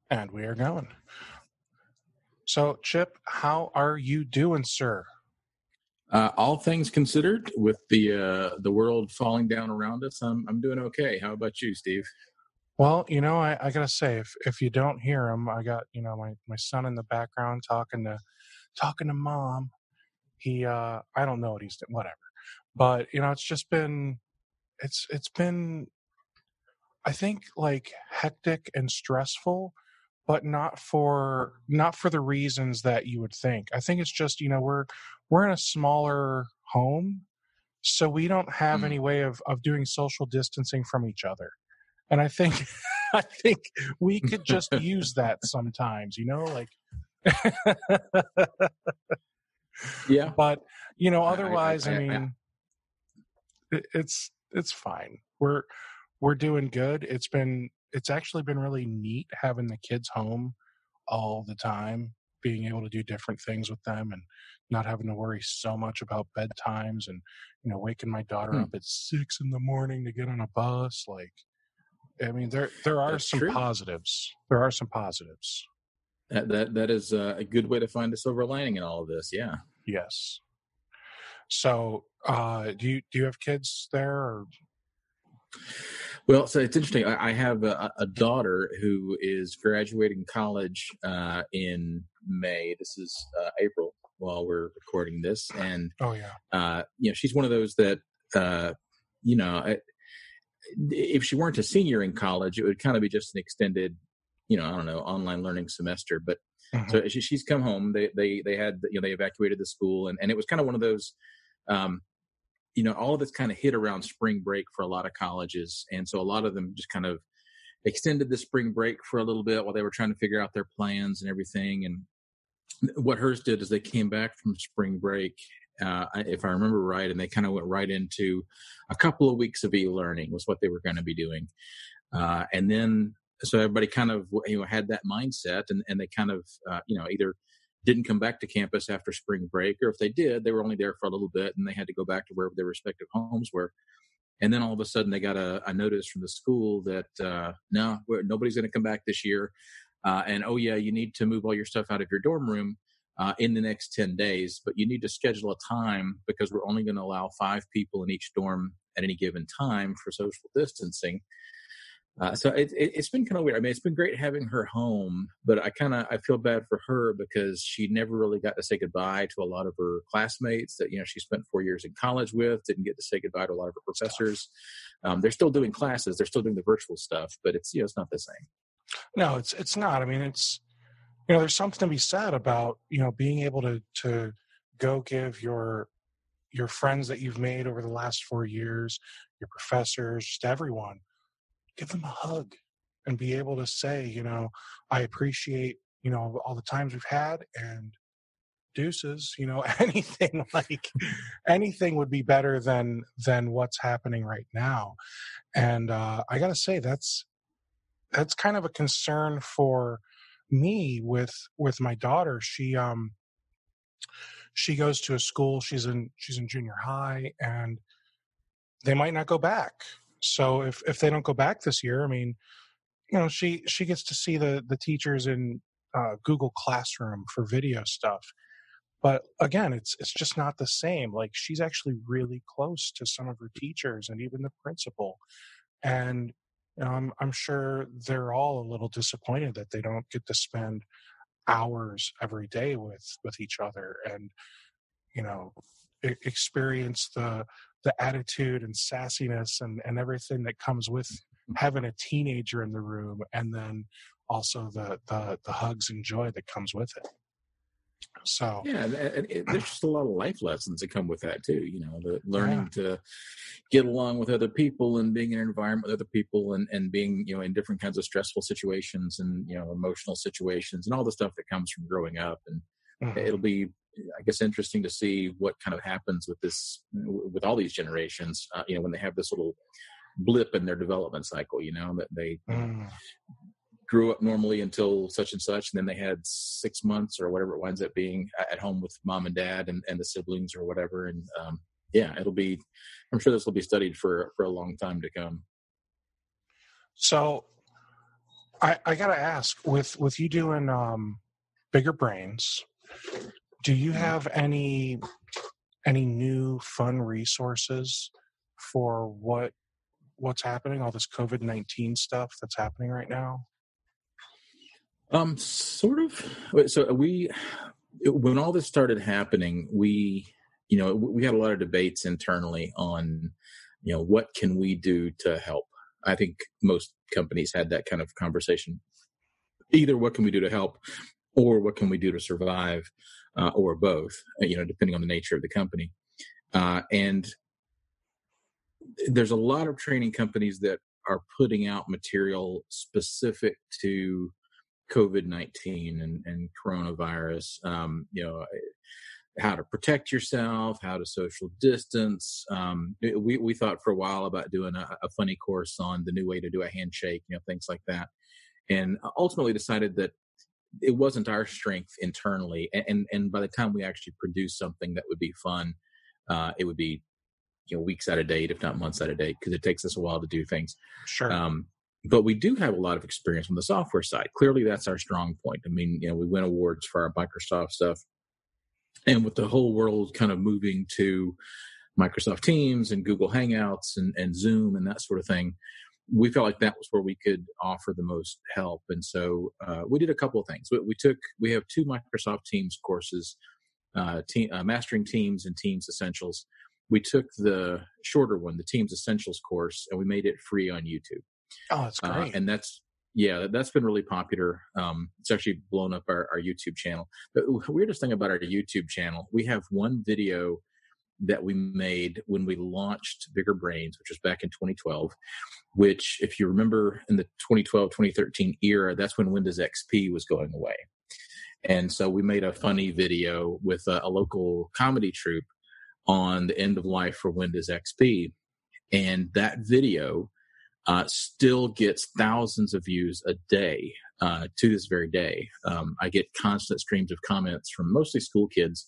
And we are going. So, Chip, how are you doing, sir? All things considered, with the world falling down around us, I'm doing okay. How about you, Steve? Well, I gotta say, if you don't hear him, I got my son in the background talking to mom. He I don't know what he's doing, whatever. But it's just been it's been I think like hectic and stressful, but not for the reasons that you would think. I think it's just we're in a smaller home, so we don't have any way of doing social distancing from each other. And I think I think we could just use that sometimes, like Yeah. but otherwise, I mean, it's fine. We're doing good. It's actually been really neat having the kids home all the time, being able to do different things with them and not having to worry so much about bedtimes and waking my daughter up at 6 a.m. to get on a bus. Like, I mean, there are That's some true. positives. There are some positives. That is a good way to find a silver lining in all of this. Yeah. Yes. So, do you have kids there? Or? Well, so it's interesting. I have a daughter who is graduating college in May. This is April while we're recording this, and she's one of those that if she weren't a senior in college, it would kind of be just an extended, I don't know, online learning semester. But so she's come home. They had they evacuated the school, and it was kind of one of those. All of this kind of hit around spring break for a lot of colleges. And so a lot of them just kind of extended the spring break for a little bit while they were trying to figure out their plans and everything. And what hers did is they came back from spring break, if I remember right, and they kind of went right into a couple of weeks of e-learning was what they were going to be doing. And then, so everybody kind of, had that mindset and they kind of, either didn't come back to campus after spring break, or if they did, they were only there for a little bit and they had to go back to wherever their respective homes were. And then all of a sudden they got a notice from the school that, no, nobody's going to come back this year. And, oh yeah, you need to move all your stuff out of your dorm room in the next 10 days, but you need to schedule a time because we're only going to allow 5 people in each dorm at any given time for social distancing. So it's been kind of weird. I mean, it's been great having her home, but I feel bad for her because she never really got to say goodbye to a lot of her classmates that, she spent 4 years in college with, didn't get to say goodbye to a lot of her professors. They're still doing classes. They're still doing the virtual stuff, but it's, it's not the same. No, it's not. I mean, it's, there's something to be said about, being able to go give your friends that you've made over the last 4 years, your professors, just everyone, give them a hug and be able to say, I appreciate, all the times we've had, and deuces, anything would be better than what's happening right now. And I gotta say, that's kind of a concern for me with my daughter. She goes to a school, she's in junior high, and they might not go back. So if they don't go back this year, I mean, she gets to see the teachers in Google Classroom for video stuff. But again, it's just not the same. Like, she's actually really close to some of her teachers and even the principal. And I'm sure they're all a little disappointed that they don't get to spend hours every day with each other and, experience the attitude and sassiness and everything that comes with having a teenager in the room, and then also the hugs and joy that comes with it. So yeah, there's just a lot of life lessons that come with that too. The learning to get along with other people and being in an environment with other people and being, in different kinds of stressful situations and, emotional situations and all the stuff that comes from growing up. And it'll be, I guess, interesting to see what kind of happens with this, with all these generations, when they have this little blip in their development cycle, that they grew up normally until such and such, and then they had 6 months or whatever it winds up being at home with mom and dad and the siblings or whatever. And I'm sure this will be studied for a long time to come. So I gotta ask, with you doing Bigger Brains, do you have any new fun resources for what's happening, all this COVID-19 stuff that's happening right now? Sort of. So when all this started happening, we had a lot of debates internally on, what can we do to help? I think most companies had that kind of conversation. Either what can we do to help, or what can we do to survive, or both, depending on the nature of the company. And there's a lot of training companies that are putting out material specific to COVID-19 and coronavirus, how to protect yourself, how to social distance. We thought for a while about doing a funny course on the new way to do a handshake, things like that. And ultimately decided that it wasn't our strength internally. And by the time we actually produced something that would be fun, it would be, weeks out of date, if not months out of date, because it takes us a while to do things. Sure. But we do have a lot of experience on the software side. Clearly, that's our strong point. I mean, we win awards for our Microsoft stuff. And with the whole world kind of moving to Microsoft Teams and Google Hangouts and Zoom and that sort of thing, we felt like that was where we could offer the most help. And so we did a couple of things. We have 2 Microsoft Teams courses, Mastering Teams and Teams Essentials. We took the shorter one, the Teams Essentials course, and we made it free on YouTube. Oh, that's great. And that's been really popular. It's actually blown up our YouTube channel. The weirdest thing about our YouTube channel, we have one video that we made when we launched Bigger Brains, which was back in 2012, which, if you remember, in the 2012, 2013 era, that's when Windows XP was going away. And so we made a funny video with a local comedy troupe on the end of life for Windows XP. And that video still gets thousands of views a day to this very day. I get constant streams of comments from mostly school kids,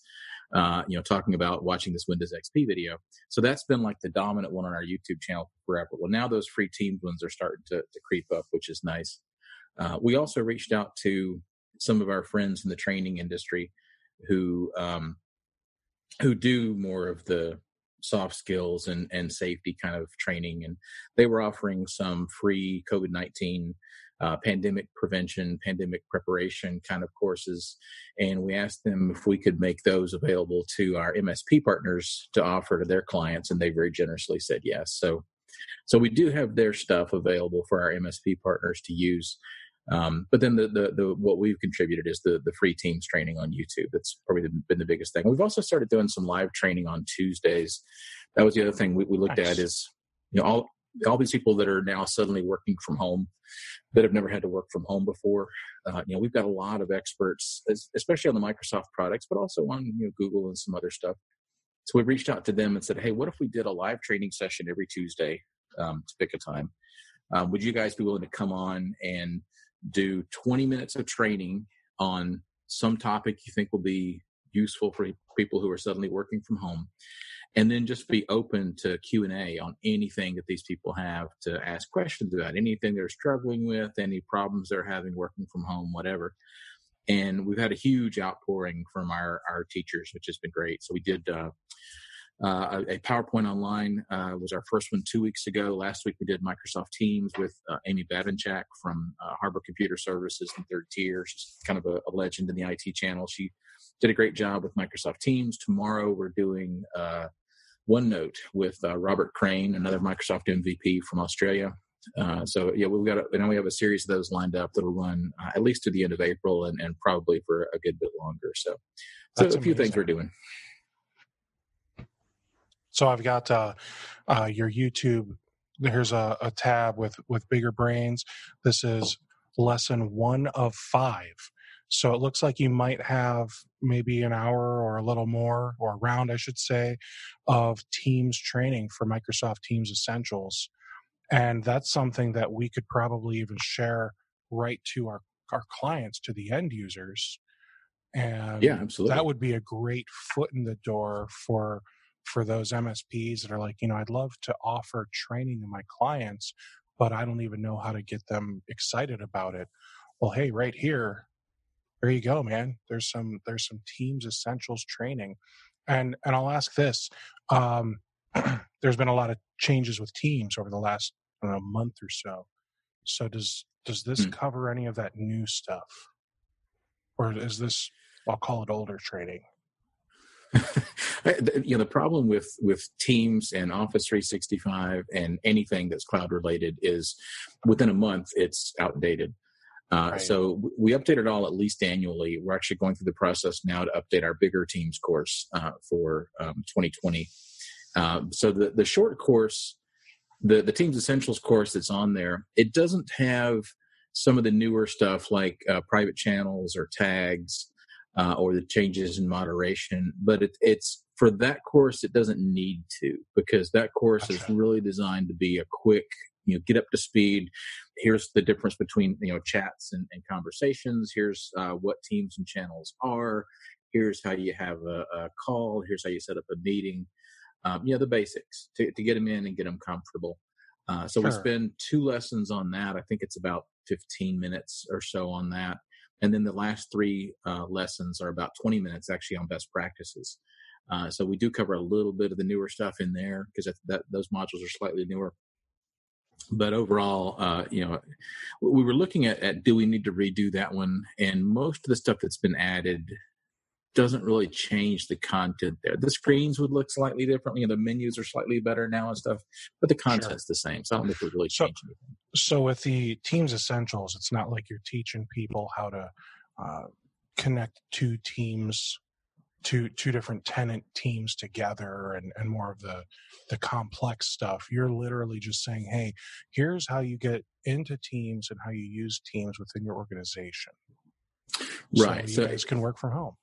talking about watching this Windows XP video. So that's been like the dominant one on our YouTube channel forever. Well, now those free Teams ones are starting to creep up, which is nice. We also reached out to some of our friends in the training industry who do more of the soft skills and safety kind of training. And they were offering some free COVID-19 pandemic prevention, pandemic preparation kind of courses. And we asked them if we could make those available to our MSP partners to offer to their clients. And they very generously said yes. So we do have their stuff available for our MSP partners to use. But then the what we've contributed is the free Teams training on YouTube. That's probably been the biggest thing. We've also started doing some live training on Tuesdays. That was the other thing we looked at is, all these people that are now suddenly working from home that have never had to work from home before. We've got a lot of experts, especially on the Microsoft products, but also on Google and some other stuff. So we reached out to them and said, hey, what if we did a live training session every Tuesday to pick a time? Would you guys be willing to come on and do 20 minutes of training on some topic you think will be useful for people who are suddenly working from home, and then just be open to Q&A on anything that these people have to ask questions about, anything they're struggling with, any problems they're having working from home, whatever. And we've had a huge outpouring from our teachers, which has been great. So we did a PowerPoint online was our first one 2 weeks ago. Last week we did Microsoft Teams with Amy Babanchak from Harbor Computer Services in Third Tier. She's kind of a legend in the IT channel. She did a great job with Microsoft Teams. Tomorrow we're doing OneNote with Robert Crane, another Microsoft MVP from Australia. We have a series of those lined up that'll run at least to the end of April and probably for a good bit longer. So That's a few amazing. things we're doing. So I've got your YouTube. There's a tab with Bigger Brains. This is lesson 1 of 5. So it looks like you might have maybe an hour or a little more, or around, I should say, of Teams training for Microsoft Teams Essentials. And that's something that we could probably even share right to our clients, to the end users. And yeah, absolutely. That would be a great foot in the door for those MSPs that are like, I'd love to offer training to my clients but I don't even know how to get them excited about it. Well, hey, right here, there you go, man. There's some Teams Essentials training, and I'll ask this: um, there's been a lot of changes with Teams over the last, I don't know, month or so. So does this cover any of that new stuff, or is this, I'll call it, older training? The problem with Teams and Office 365 and anything that's cloud related is within a month it's outdated. Right. So we update it all at least annually. We're actually going through the process now to update our bigger Teams course for 2020. So the short course, the Teams Essentials course that's on there, it doesn't have some of the newer stuff like private channels or tags or the changes in moderation. But it's for that course, it doesn't need to, because that course is really designed to be a quick, get up to speed. Here's the difference between, chats and conversations. Here's what teams and channels are. Here's how you have a call. Here's how you set up a meeting. The basics to get them in and get them comfortable. So we spend 2 lessons on that. I think it's about 15 minutes or so on that. And then the last 3 lessons are about 20 minutes actually on best practices. So we do cover a little bit of the newer stuff in there because those modules are slightly newer. But overall, we were looking at do we need to redo that one? And most of the stuff that's been added doesn't really change the content there. The screens would look slightly differently, and the menus are slightly better now and stuff, but the content's the same. So I don't think it would really change anything. So with the Teams Essentials, it's not like you're teaching people how to connect 2 teams, two different tenant teams together, and more of the complex stuff. You're literally just saying, hey, here's how you get into Teams and how you use Teams within your organization. Right. So you guys can work from home.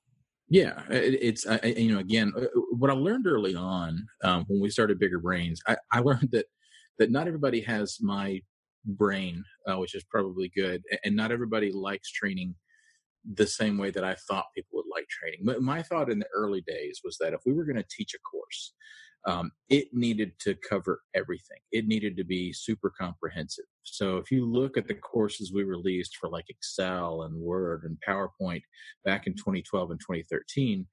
Yeah, it's again, what I learned early on when we started Bigger Brains, I learned that not everybody has my brain, which is probably good, and not everybody likes training the same way that I thought people would like training. But my thought in the early days was that if we were going to teach a course, it needed to cover everything. It needed to be super comprehensive. So if you look at the courses we released for like Excel and Word and PowerPoint back in 2012 and 2013,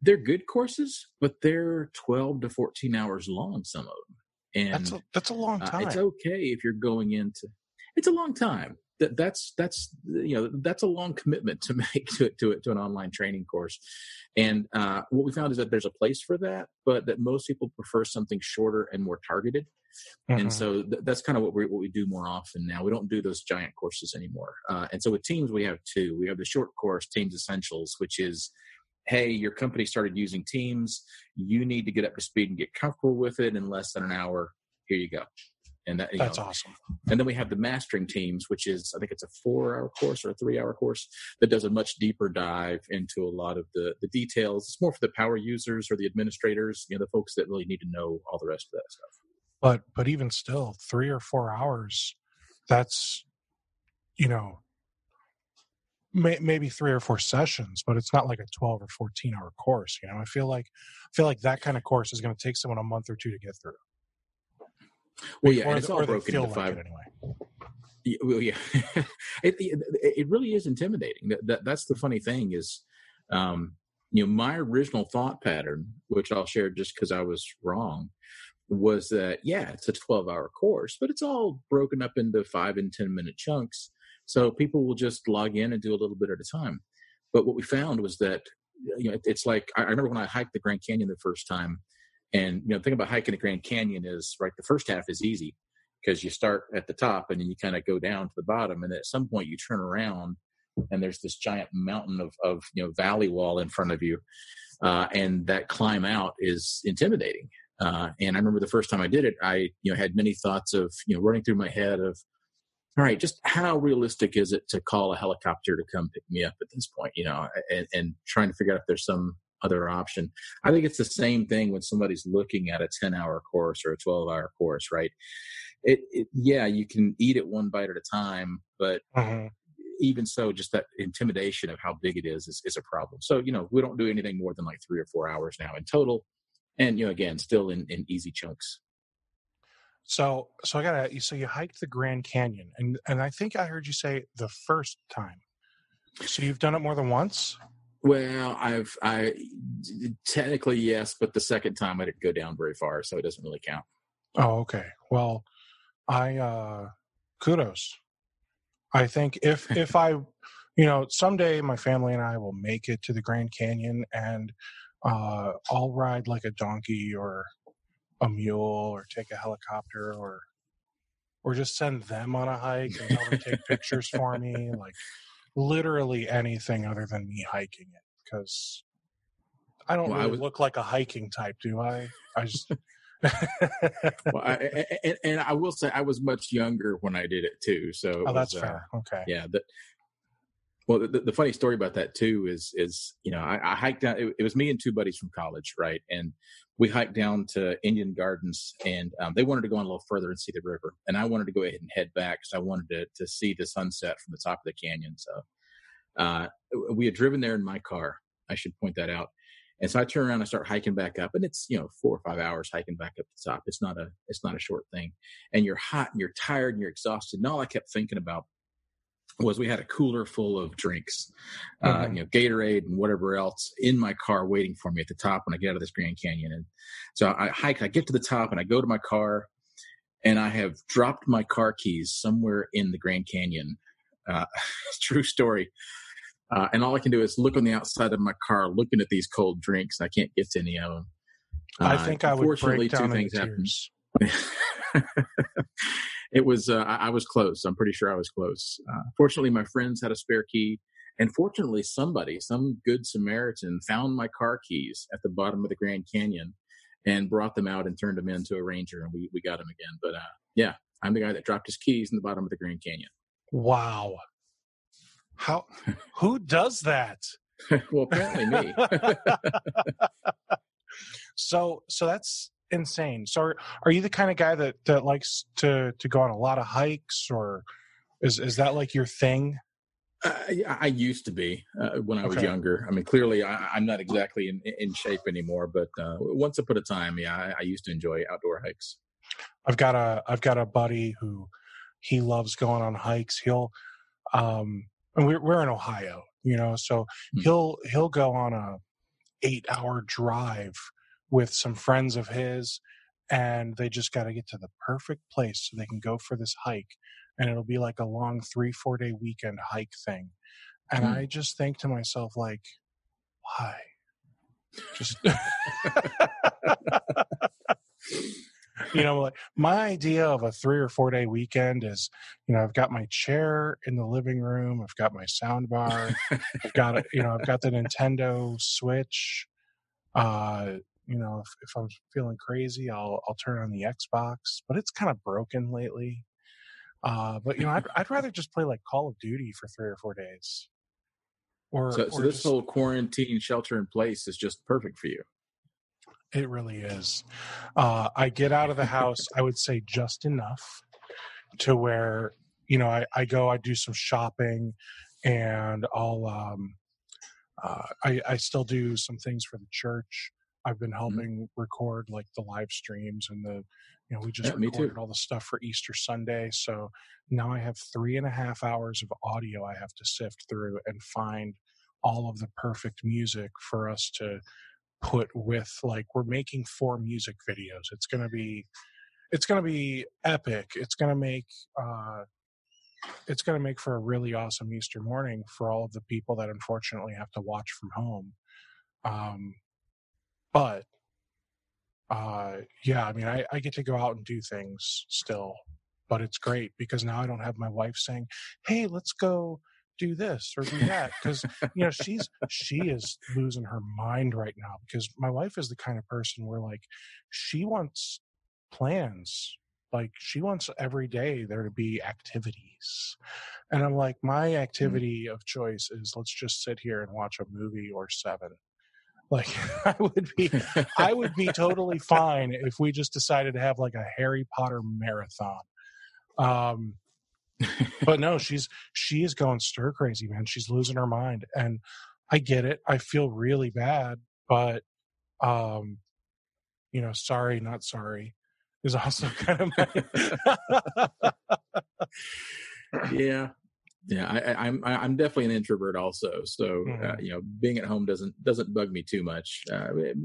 they're good courses, but they're 12 to 14 hours long, some of them. And that's a long time. It's okay if you're going into, it's a long time. That's a long commitment to make to an online training course. And what we found is that there's a place for that, but that most people prefer something shorter and more targeted. Mm-hmm. And so that's kind of what we do more often now. We don't do those giant courses anymore. And so with Teams, we have 2. We have the short course, Teams Essentials, which is, hey, your company started using Teams. You need to get up to speed and get comfortable with it in less than an hour. Here you go. And that's awesome. And then we have the Mastering Teams, which is, I think it's a 4-hour course or a 3-hour course that does a much deeper dive into a lot of the details. It's more for the power users or the administrators, the folks that really need to know all the rest of that stuff. But even still, 3 or 4 hours, that's, maybe 3 or 4 sessions, but it's not like a 12 or 14-hour course. I feel like that kind of course is going to take someone a month or 2 to get through. Well, yeah, and it's all broken into 5. Anyway. Well, yeah, it really is intimidating. That's the funny thing is, my original thought pattern, which I'll share just because I was wrong, was that, yeah, it's a 12-hour course, but it's all broken up into 5 and 10-minute chunks. So people will just log in and do a little bit at a time. But what we found was that, it's like, I remember when I hiked the Grand Canyon the first time. And, the thing about hiking the Grand Canyon is, right, the first half is easy because you start at the top and then you kind of go down to the bottom. And at some point you turn around and there's this giant mountain of valley wall in front of you. And that climb out is intimidating. And I remember the first time I did it, I, had many thoughts of, running through my head of, all right, just how realistic is it to call a helicopter to come pick me up at this point, and trying to figure out if there's some other option. I think it's the same thing when somebody's looking at a 10-hour course or a 12-hour course, right? Yeah, you can eat it one bite at a time, but even so, just that intimidation of how big it is a problem. So, we don't do anything more than like 3 or 4 hours now in total. And, again, still in easy chunks. So you hiked the Grand Canyon, and I think I heard you say the first time. So you've done it more than once? Well, I technically yes, but the second time I didn't go down very far, so it doesn't really count. Oh, okay. Well, kudos. I think if I, someday my family and I will make it to the Grand Canyon, and I'll ride like a donkey or a mule or take a helicopter or just send them on a hike and tell them to take pictures for me, like literally anything other than me hiking it, because I don't really look like a hiking type, do I? I just well, and I will say I was much younger when I did it too. So that's fair. Okay. Yeah. Well, the funny story about that too is I hiked down. It was me and two buddies from college, right? And we hiked down to Indian Gardens, and they wanted to go on a little further and see the river, and I wanted to go ahead and head back because I wanted to see the sunset from the top of the canyon. So we had driven there in my car. I should point that out. And so I turn around and start hiking back up, and it's 4 or 5 hours hiking back up the top. It's not a short thing, and you're hot and you're tired and you're exhausted. And all I kept thinking about was we had a cooler full of drinks, Gatorade and whatever else in my car waiting for me at the top when I get out of this Grand Canyon. And so I hike, I get to the top and I go to my car, and I have dropped my car keys somewhere in the Grand Canyon. True story. And all I can do is look on the outside of my car, looking at these cold drinks. I can't get to any of them. I think I would break down in tears. It was, I was close. I'm pretty sure I was close. Fortunately, my friends had a spare key. And fortunately, some good Samaritan found my car keys at the bottom of the Grand Canyon and brought them out and turned them into a ranger. And we got them again. But yeah, I'm the guy that dropped his keys in the bottom of the Grand Canyon. Wow. Who does that? Well, apparently me. So that's insane. So are you the kind of guy that likes to go on a lot of hikes, or is that like your thing? I used to be when I was younger. I mean, clearly I'm not exactly in shape anymore, but once upon a time, yeah, I used to enjoy outdoor hikes. I've got a buddy who he loves going on hikes. He'll and we're in Ohio, so he'll go on a 8-hour drive with some friends of his, and they just got to get to the perfect place so they can go for this hike, and it'll be like a long 3-4 day weekend hike thing. And I just think to myself, like, why? Just like my idea of a 3 or 4 day weekend is, I've got my chair in the living room, I've got my sound bar, I've got the Nintendo Switch. If I'm feeling crazy, I'll turn on the Xbox, but it's kind of broken lately. But I'd rather just play like Call of Duty for 3 or 4 days. So this whole quarantine shelter in place is just perfect for you. It really is. I get out of the house, I would say just enough to where, I do some shopping, and I'll, I still do some things for the church. I've been helping record like the live streams and we just recorded all the stuff for Easter Sunday. So now I have 3.5 hours of audio I have to sift through and find all of the perfect music for us to put with, like, we're making 4 music videos. It's going to be epic. It's going to make for a really awesome Easter morning for all of the people that unfortunately have to watch from home. But yeah, I mean, I get to go out and do things still, but it's great because now I don't have my wife saying, "Hey, let's go do this or do that," because she is losing her mind right now, because my wife is the kind of person where, like, she wants plans. Like, she wants every day there to be activities, and I'm like, my activity of choice is let's just sit here and watch a movie or 7. Like, I would be totally fine if we just decided to have like a Harry Potter marathon. But no, she is going stir crazy, man. She's losing her mind, and I get it. I feel really bad, but sorry, not sorry. is also kind of my. Yeah. I'm definitely an introvert also. So, being at home doesn't bug me too much.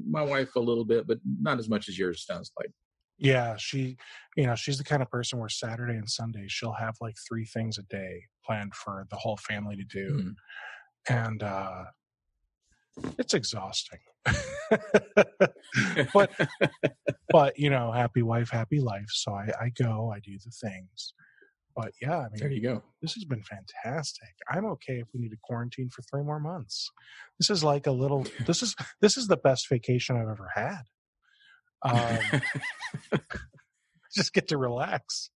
My wife a little bit, but not as much as yours sounds like. Yeah, she's the kind of person where Saturday and Sunday she'll have like 3 things a day planned for the whole family to do. And it's exhausting. but happy wife, happy life. So I go, I do the things. But yeah, I mean, there you go. This has been fantastic. I'm okay if we need to quarantine for 3 more months. This is like this is the best vacation I've ever had. Just get to relax.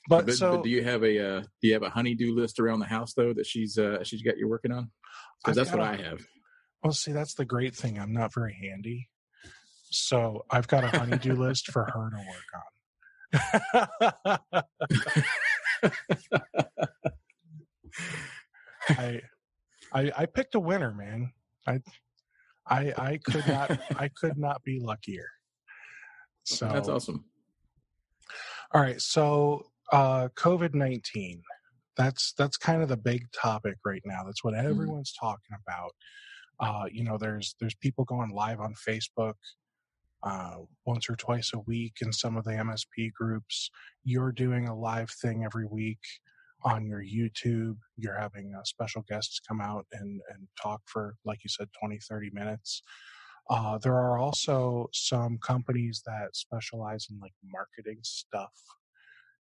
But do you have a honey-do list around the house though that she's got you working on? Because that's what I have. Well, see, that's the great thing. I'm not very handy, so I've got a honey-do list for her to work on. I picked a winner, man. I could not be luckier. So that's awesome. All right, so COVID-19. That's kind of the big topic right now. That's what everyone's talking about. There's people going live on Facebook once or twice a week in some of the MSP groups. You're doing a live thing every week on your YouTube. You're having special guests come out and talk for, like you said, 20, 30 minutes. There are also some companies that specialize in like marketing stuff.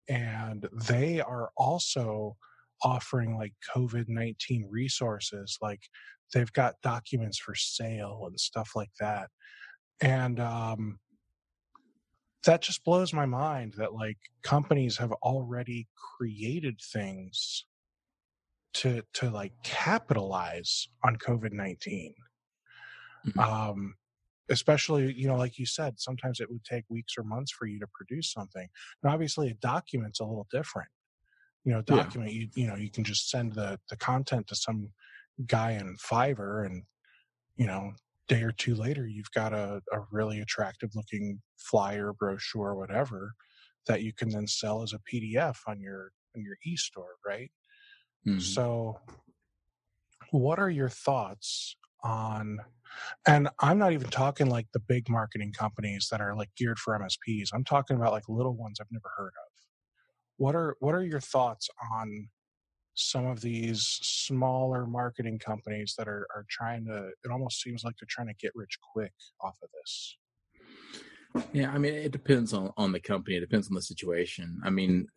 And they are also offering like COVID-19 resources. Like they've got documents for sale and stuff like that. And that just blows my mind that like companies have already created things to like capitalize on COVID-19. Especially, like you said, sometimes it would take weeks or months for you to produce something. And obviously a document's a little different. Document, you can just send the content to some guy in Fiverr and, day or two later, you've got a really attractive looking flyer, brochure, whatever, that you can then sell as a PDF on your e-store, right? So what are your thoughts on, and I'm not even talking like the big marketing companies that are like geared for MSPs. I'm talking about like little ones I've never heard of. What are your thoughts on some of these smaller marketing companies that are trying to, it almost seems like they're trying to get rich quick off of this? Yeah, I mean, it depends on the company. It depends on the situation. I mean,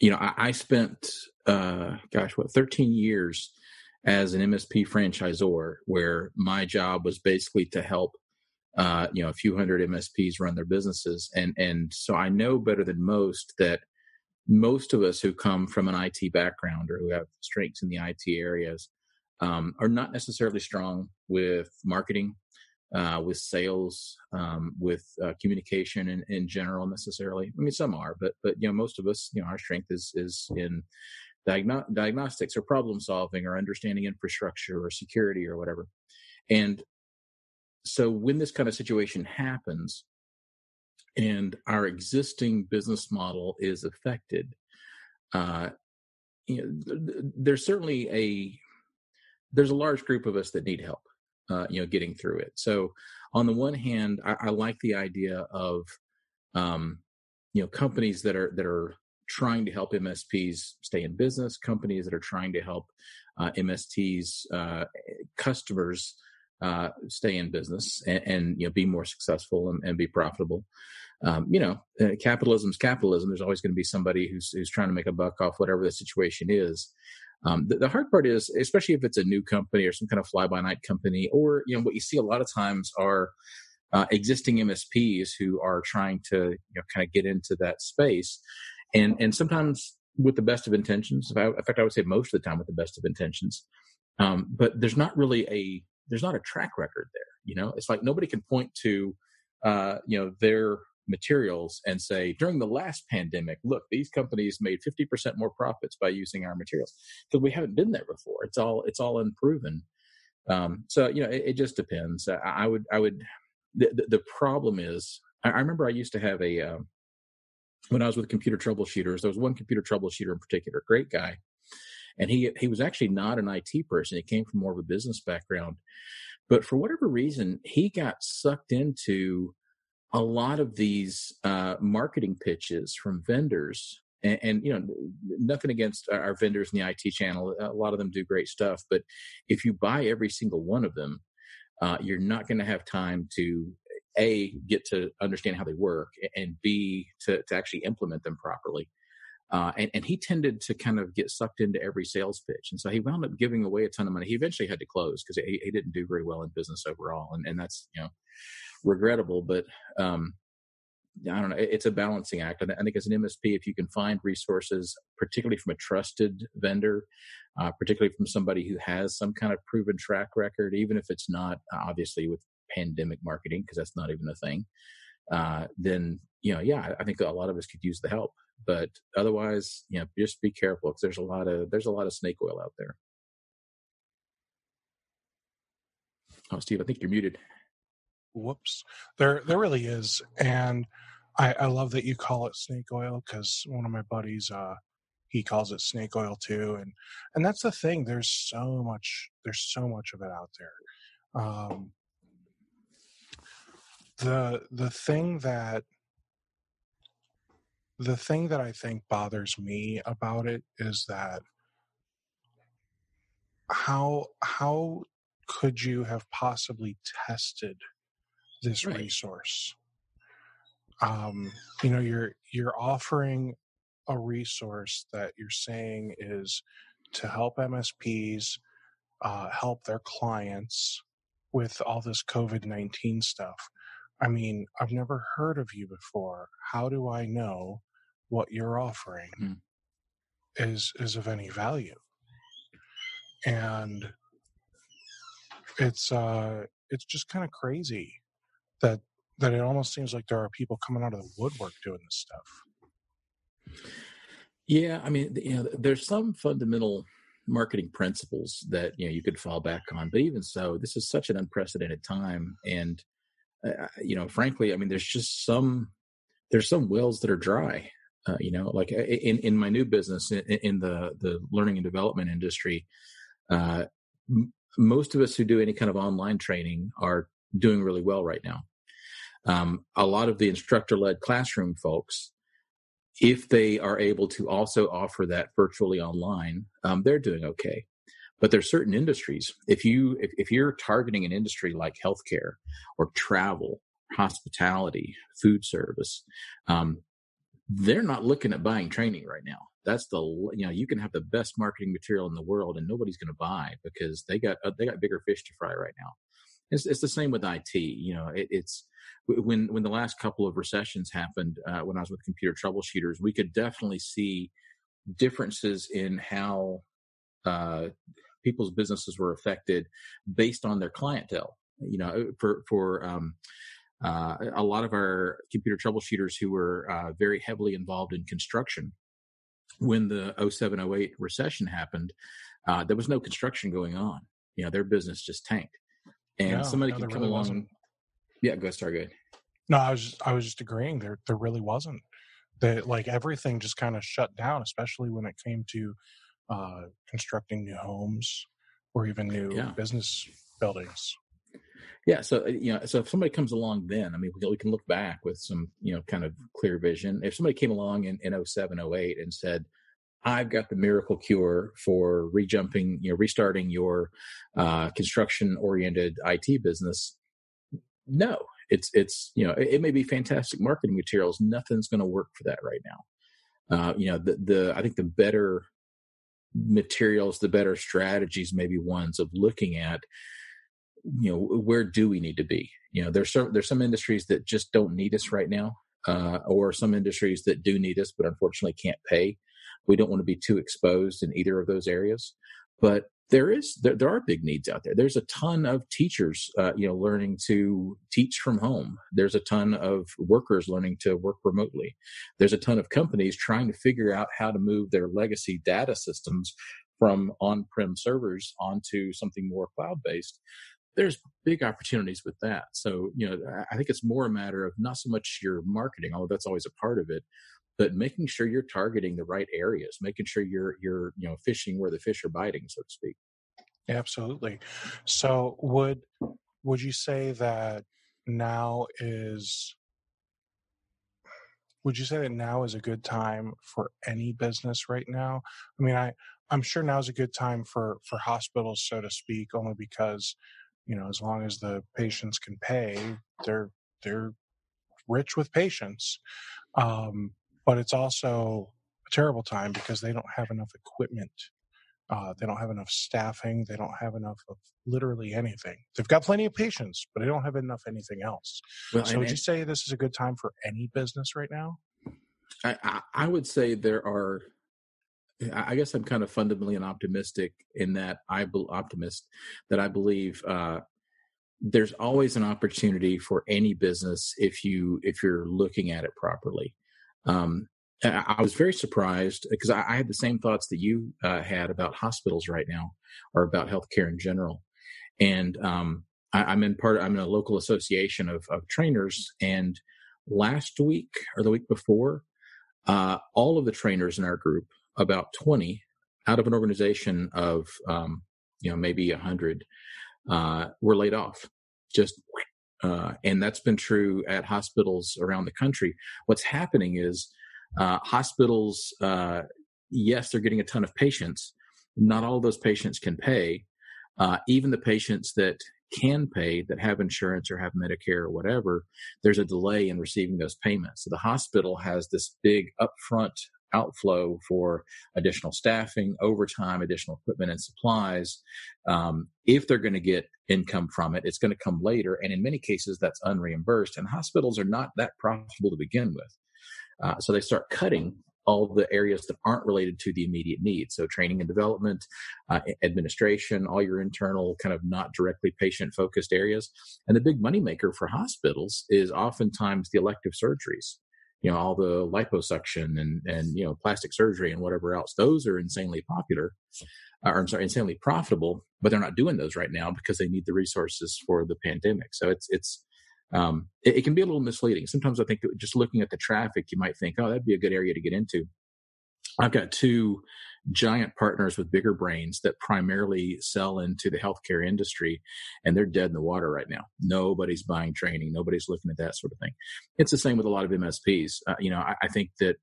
I spent, 13 years as an MSP franchisor, where my job was basically to help, a few hundred MSPs run their businesses. And so I know better than most that most of us who come from an IT background or who have strengths in the IT areas are not necessarily strong with marketing, with sales, with communication in general necessarily. I mean, some are, but most of us, our strength is in diagnostics or problem solving or understanding infrastructure or security or whatever. And so when this kind of situation happens and our existing business model is affected, there's certainly there's a large group of us that need help, getting through it. So on the one hand, I like the idea of, companies that are trying to help MSPs stay in business, companies that are trying to help MSPs customers stay in business and be more successful and be profitable. Capitalism's capitalism. There's always going to be somebody who's trying to make a buck off whatever the situation is. The hard part is, especially if it's a new company or some kind of fly-by-night company, or what you see a lot of times are existing MSPs who are trying to kind of get into that space, and sometimes with the best of intentions. In fact, I would say most of the time with the best of intentions, but there's not a track record there. It's like nobody can point to their materials and say, during the last pandemic, look, these companies made 50% more profits by using our materials, because we haven't been there before. It's all unproven. So it just depends. I would the problem is, I remember I used to have when I was with computer troubleshooters, there was one computer troubleshooter in particular, great guy. And he was actually not an IT person. He came from more of a business background. But for whatever reason, he got sucked into a lot of these marketing pitches from vendors. And nothing against our vendors in the IT channel. A lot of them do great stuff. But if you buy every single one of them, you're not going to have time to, A, get to understand how they work, and B, to actually implement them properly. And he tended to kind of get sucked into every sales pitch. And so he wound up giving away a ton of money. He eventually had to close because he didn't do very well in business overall. And that's, regrettable. But I don't know. It's a balancing act. I think as an MSP, if you can find resources, particularly from a trusted vendor, particularly from somebody who has some kind of proven track record, even if it's not obviously with pandemic marketing, because that's not even a thing, then, I think a lot of us could use the help. But otherwise, just be careful, because there's a lot of snake oil out there. Oh, Steve, I think you're muted. Whoops. There really is. And I love that you call it snake oil, because one of my buddies, he calls it snake oil too. And that's the thing. There's so much of it out there. The thing that I think bothers me about it is that how could you have possibly tested this resource? You're offering a resource that you're saying is to help MSPs help their clients with all this COVID-19 stuff. I mean, I've never heard of you before. How do I know what you're offering is of any value? And it's just kind of crazy that it almost seems like there are people coming out of the woodwork doing this stuff. Yeah, I mean, there's some fundamental marketing principles that you could fall back on, but even so, this is such an unprecedented time, and frankly, I mean, there's some wells that are dry. Like in my new business in the learning and development industry, most of us who do any kind of online training are doing really well right now. A lot of the instructor-led classroom folks, if they are able to also offer that virtually online, they're doing okay. But there's certain industries. If you're targeting an industry like healthcare or travel, hospitality, food service, they're not looking at buying training right now. That's you can have the best marketing material in the world and nobody's going to buy because they got bigger fish to fry right now. It's the same with IT. It's when the last couple of recessions happened, when I was with computer troubleshooters, we could definitely see differences in how people's businesses were affected based on their clientele. For a lot of our computer troubleshooters who were very heavily involved in construction, when the 07-08 recession happened, there was no construction going on. Their business just tanked. And somebody could come along. Wasn't. Yeah, go ahead. No, I was just agreeing. There really wasn't. Like everything just kind of shut down, especially when it came to constructing new homes or even new business buildings. Yeah, so so if somebody comes along, then I mean, we can look back with some kind of clear vision. If somebody came along in 07-08 and said, I've got the miracle cure for restarting your construction-oriented IT business. No, it's it may be fantastic marketing materials. Nothing's going to work for that right now. I think the better materials, the better strategies, may be ones of looking at where do we need to be. There's some industries that just don't need us right now, or some industries that do need us but unfortunately can't pay. We don't want to be too exposed in either of those areas, but there are big needs out there. There's a ton of teachers, learning to teach from home. There's a ton of workers learning to work remotely. There's a ton of companies trying to figure out how to move their legacy data systems from on-prem servers onto something more cloud-based. there's big opportunities with that. So, I think it's more a matter of not so much your marketing, although that's always a part of it, but making sure you're targeting the right areas, making sure you're fishing where the fish are biting, so to speak. Absolutely. So would you say that now is would you say that now is a good time for any business right now? I mean, I'm sure now is a good time for hospitals, so to speak, only because, as long as the patients can pay, they're rich with patients. But it's also a terrible time because they don't have enough equipment. They don't have enough staffing. They don't have enough of literally anything. They've got plenty of patients, but they don't have enough anything else. Well, So would you say this is a good time for any business right now? I would say there are. I guess I'm kind of fundamentally an optimistic in that I believe there's always an opportunity for any business if you're looking at it properly. I was very surprised because I had the same thoughts that you had about hospitals right now, or about healthcare in general. And I'm in a local association of trainers, and last week or the week before, all of the trainers in our group, about 20 out of an organization of maybe 100, were laid off. And that's been true at hospitals around the country. What's happening is hospitals, yes, they're getting a ton of patients. Not all of those patients can pay. Even the patients that can pay, that have insurance or have Medicare or whatever, there's a delay in receiving those payments. So the hospital has this big upfront outflow for additional staffing, overtime, additional equipment and supplies. If they're going to get income from it, it's going to come later. And in many cases, that's unreimbursed. And hospitals are not that profitable to begin with. So they start cutting all the areas that aren't related to the immediate needs. So training and development, administration, all your internal kind of not directly patient-focused areas. And the big moneymaker for hospitals is oftentimes the elective surgeries. All the liposuction and plastic surgery and whatever else. Those are insanely insanely profitable, but they're not doing those right now because they need the resources for the pandemic. So it can be a little misleading. Sometimes I think that just looking at the traffic, you might think, oh, that'd be a good area to get into. I've got two giant partners with bigger brains that primarily sell into the healthcare industry, and they're dead in the water right now. Nobody's buying training. Nobody's looking at that sort of thing. It's the same with a lot of MSPs. I think that,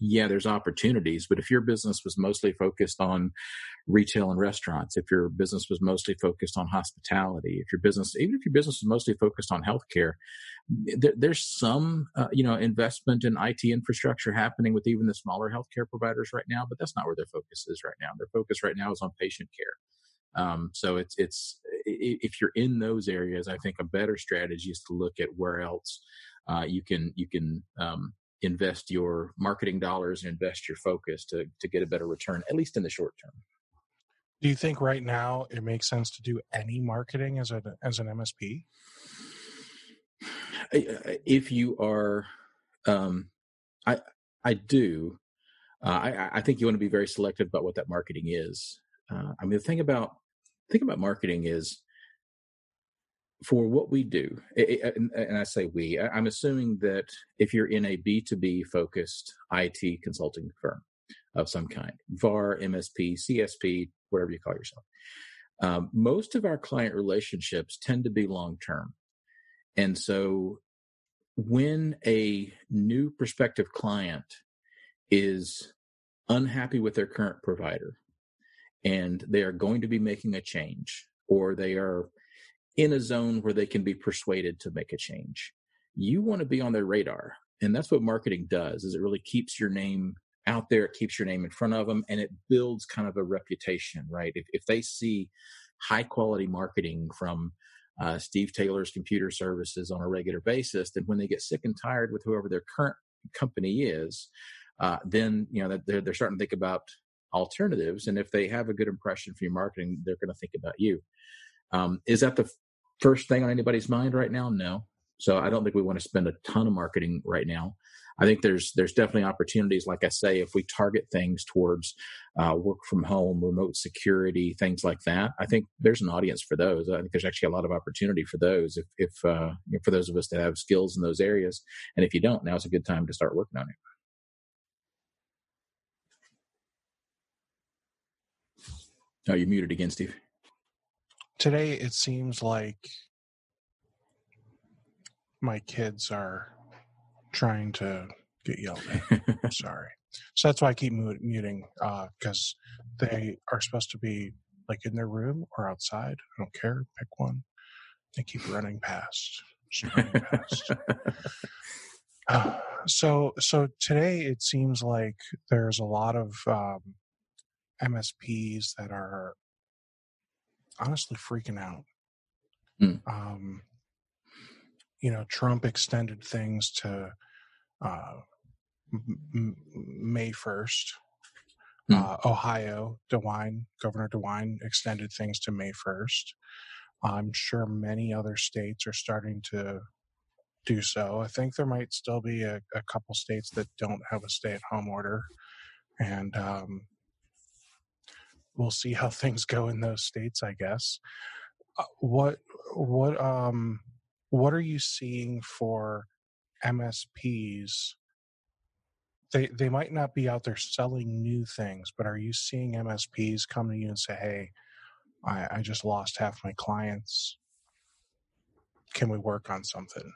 there's opportunities, but if your business was mostly focused on retail and restaurants, if your business was mostly focused on hospitality, even if your business was mostly focused on healthcare, there's some, investment in IT infrastructure happening with even the smaller healthcare providers right now, but that's not where their focus is right now. Their focus right now is on patient care. So it's if you're in those areas, I think a better strategy is to look at where else you can invest your marketing dollars and invest your focus to get a better return, at least in the short term. Do you think right now it makes sense to do any marketing as an MSP? If you are, I do. I think you want to be very selective about what that marketing is. The thing about marketing is, for what we do, and I say we, I'm assuming that if you're in a B2B focused IT consulting firm of some kind, VAR, MSP, CSP, whatever you call yourself, most of our client relationships tend to be long-term. And so when a new prospective client is unhappy with their current provider and they are going to be making a change, or they are in a zone where they can be persuaded to make a change, you want to be on their radar. And that's what marketing does, is it really keeps your name out there. It keeps your name in front of them, and it builds kind of a reputation, right? If they see high quality marketing from Steve Taylor's Computer Services on a regular basis, then when they get sick and tired with whoever their current company is, then they're starting to think about alternatives. And if they have a good impression for your marketing, they're going to think about you. Is that the first thing on anybody's mind right now? No. So I don't think we want to spend a ton of marketing right now. I think there's definitely opportunities, like I say, if we target things towards work from home, remote security, things like that. I think there's an audience for those. I think there's actually a lot of opportunity for those if for those of us that have skills in those areas. And if you don't, now's a good time to start working on it. Oh, you're muted again, Steve. Today, it seems like my kids are trying to get yelled at. Sorry. So that's why I keep muting, because they are supposed to be like in their room or outside. I don't care. Pick one. They keep running past. Just running past. So today it seems like there's a lot of MSPs that are honestly freaking out. Trump extended things to May 1st. Ohio, Governor DeWine extended things to May 1st. I'm sure many other states are starting to do so. I think there might still be a couple states that don't have a stay-at-home order, and we'll see how things go in those states, I guess. What are you seeing for MSPs? They might not be out there selling new things, but are you seeing MSPs come to you and say, hey, I just lost half my clients. Can we work on something?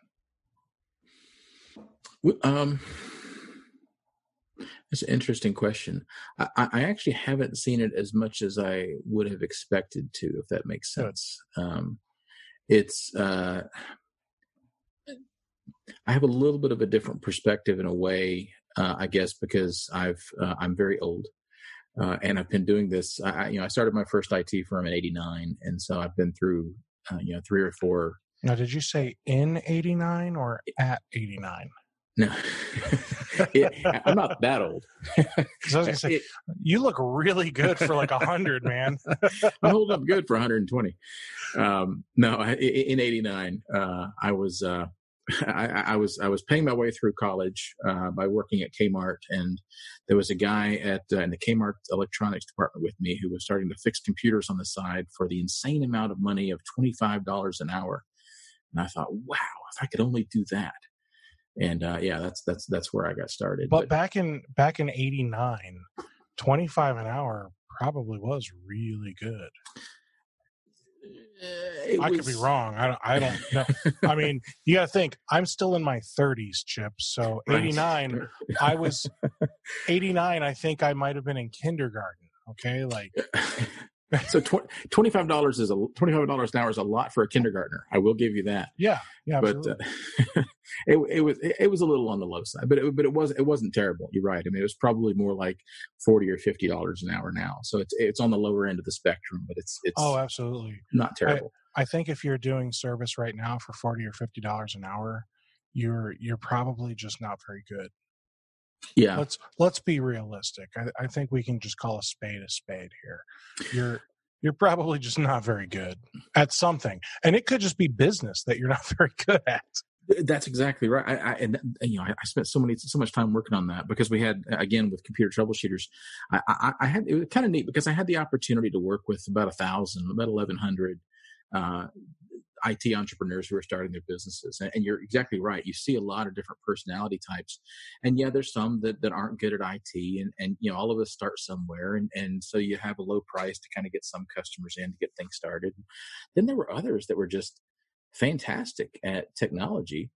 That's an interesting question. I actually haven't seen it as much as I would have expected to, if that makes sense. I have a little bit of a different perspective in a way, I guess, because I'm very old. And I've been doing this. I started my first IT firm in '89, and so I've been through, 3 or 4. Now, did you say in '89 or at '89? No, I'm not that old. I was going to say, you look really good for like 100, man. I hold up good for 120. No, in '89, I was paying my way through college by working at Kmart, and there was a guy in the Kmart electronics department with me who was starting to fix computers on the side for the insane amount of money of $25 an hour. And I thought, wow, if I could only do that. And that's where I got started. But back in '89, 25 an hour probably was really good. I could be wrong. I don't know. I mean, you got to think, I'm still in my 30s, Chip. So 89, right. 89, I think I might have been in kindergarten. Okay. Like, so $25 an hour is a lot for a kindergartner. I will give you that. Yeah. But it was a little on the low side, but it wasn't terrible. You're right. I mean, it was probably more like $40 or $50 an hour now. So it's on the lower end of the spectrum, but it's absolutely not terrible. I think if you're doing service right now for $40 or $50 an hour, you're probably just not very good. Yeah. Let's be realistic. I think we can just call a spade here. You're probably just not very good at something, and it could just be business that you're not very good at. That's exactly right. I spent so much time working on that because we had, again, with computer troubleshooters, it was kind of neat because I had the opportunity to work with about 1,100 IT entrepreneurs who are starting their businesses. And you're exactly right. You see a lot of different personality types. And yeah, there's some that aren't good at IT, and all of us start somewhere. And so you have a low price to kind of get some customers in to get things started. Then there were others that were just fantastic at technology,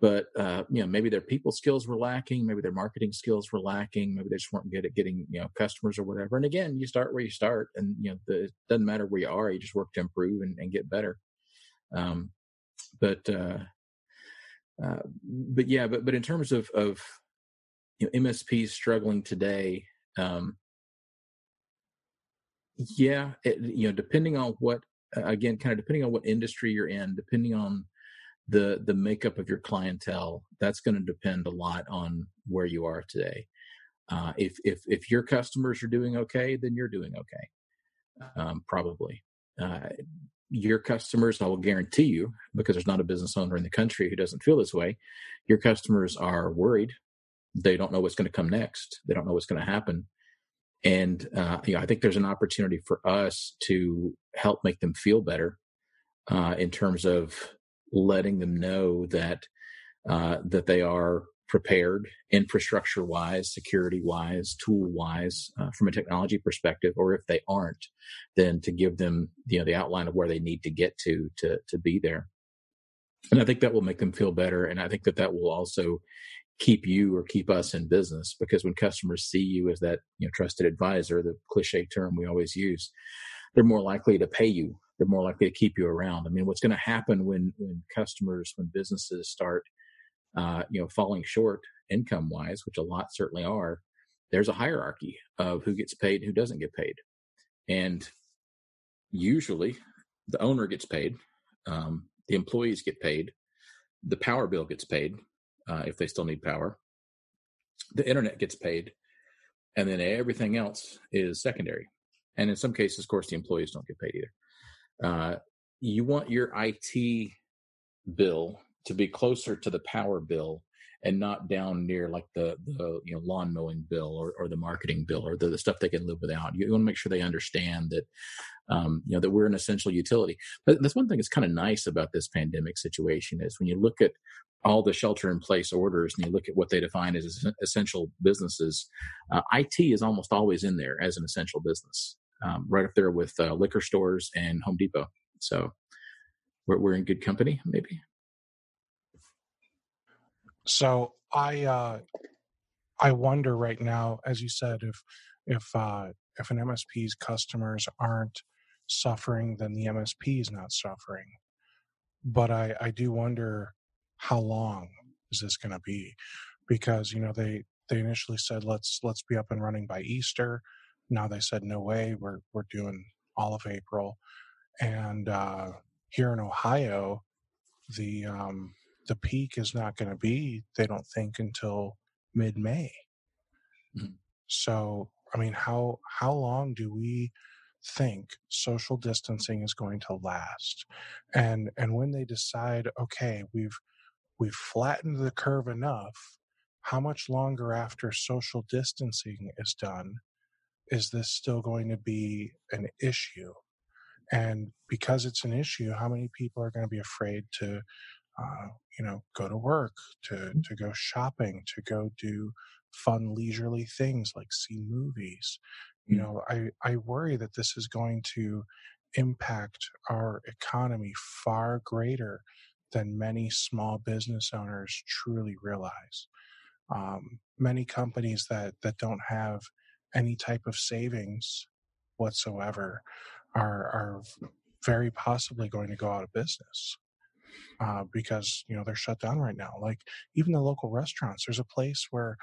but maybe their people skills were lacking, maybe their marketing skills were lacking, maybe they just weren't good at getting customers or whatever. And again, you start where you start, and it doesn't matter where you are, you just work to improve and get better. But in terms of MSPs struggling today, depending on what, depending on what industry you're in, depending on the makeup of your clientele, that's going to depend a lot on where you are today. If your customers are doing okay, then you're doing okay, probably. your customers, I will guarantee you, because there's not a business owner in the country who doesn't feel this way, your customers are worried. They don't know what's going to come next. They don't know what's going to happen. And I think there's an opportunity for us to help make them feel better in terms of letting them know that they are prepared, infrastructure-wise, security-wise, tool-wise, from a technology perspective. Or if they aren't, then to give them the outline of where they need to get to be there. And I think that will make them feel better. And I think that will also keep you or keep us in business, because when customers see you as that trusted advisor, the cliche term we always use, they're more likely to pay you. They're more likely to keep you around. I mean, what's going to happen when businesses start falling short income wise, which a lot certainly are, there's a hierarchy of who gets paid and who doesn't get paid. And usually the owner gets paid, the employees get paid, the power bill gets paid, if they still need power, the internet gets paid, and then everything else is secondary. And in some cases, of course, the employees don't get paid either. You want your IT bill to be closer to the power bill and not down near like the lawn mowing bill or the marketing bill or the stuff they can live without. You want to make sure they understand that that we're an essential utility. But that's one thing that's kind of nice about this pandemic situation is when you look at all the shelter in place orders and you look at what they define as essential businesses, IT is almost always in there as an essential business, right up there with liquor stores and Home Depot. So we're in good company, maybe. So I wonder right now, as you said, if an MSP's customers aren't suffering, then the MSP is not suffering. But I do wonder how long is this going to be, because they initially said let's be up and running by Easter. Now they said no way, we're doing all of April, and here in Ohio, the peak is not going to be, they don't think, until mid-May. Mm-hmm. So, I mean, how long do we think social distancing is going to last? And when they decide, okay, we've flattened the curve enough, how much longer after social distancing is done is this still going to be an issue? And because it's an issue, how many people are going to be afraid to go to work, to go shopping, to go do fun leisurely things like see movies? I worry that this is going to impact our economy far greater than many small business owners truly realize. Many companies that don't have any type of savings whatsoever are very possibly going to go out of business. Because they're shut down right now. Like even the local restaurants, there's a place where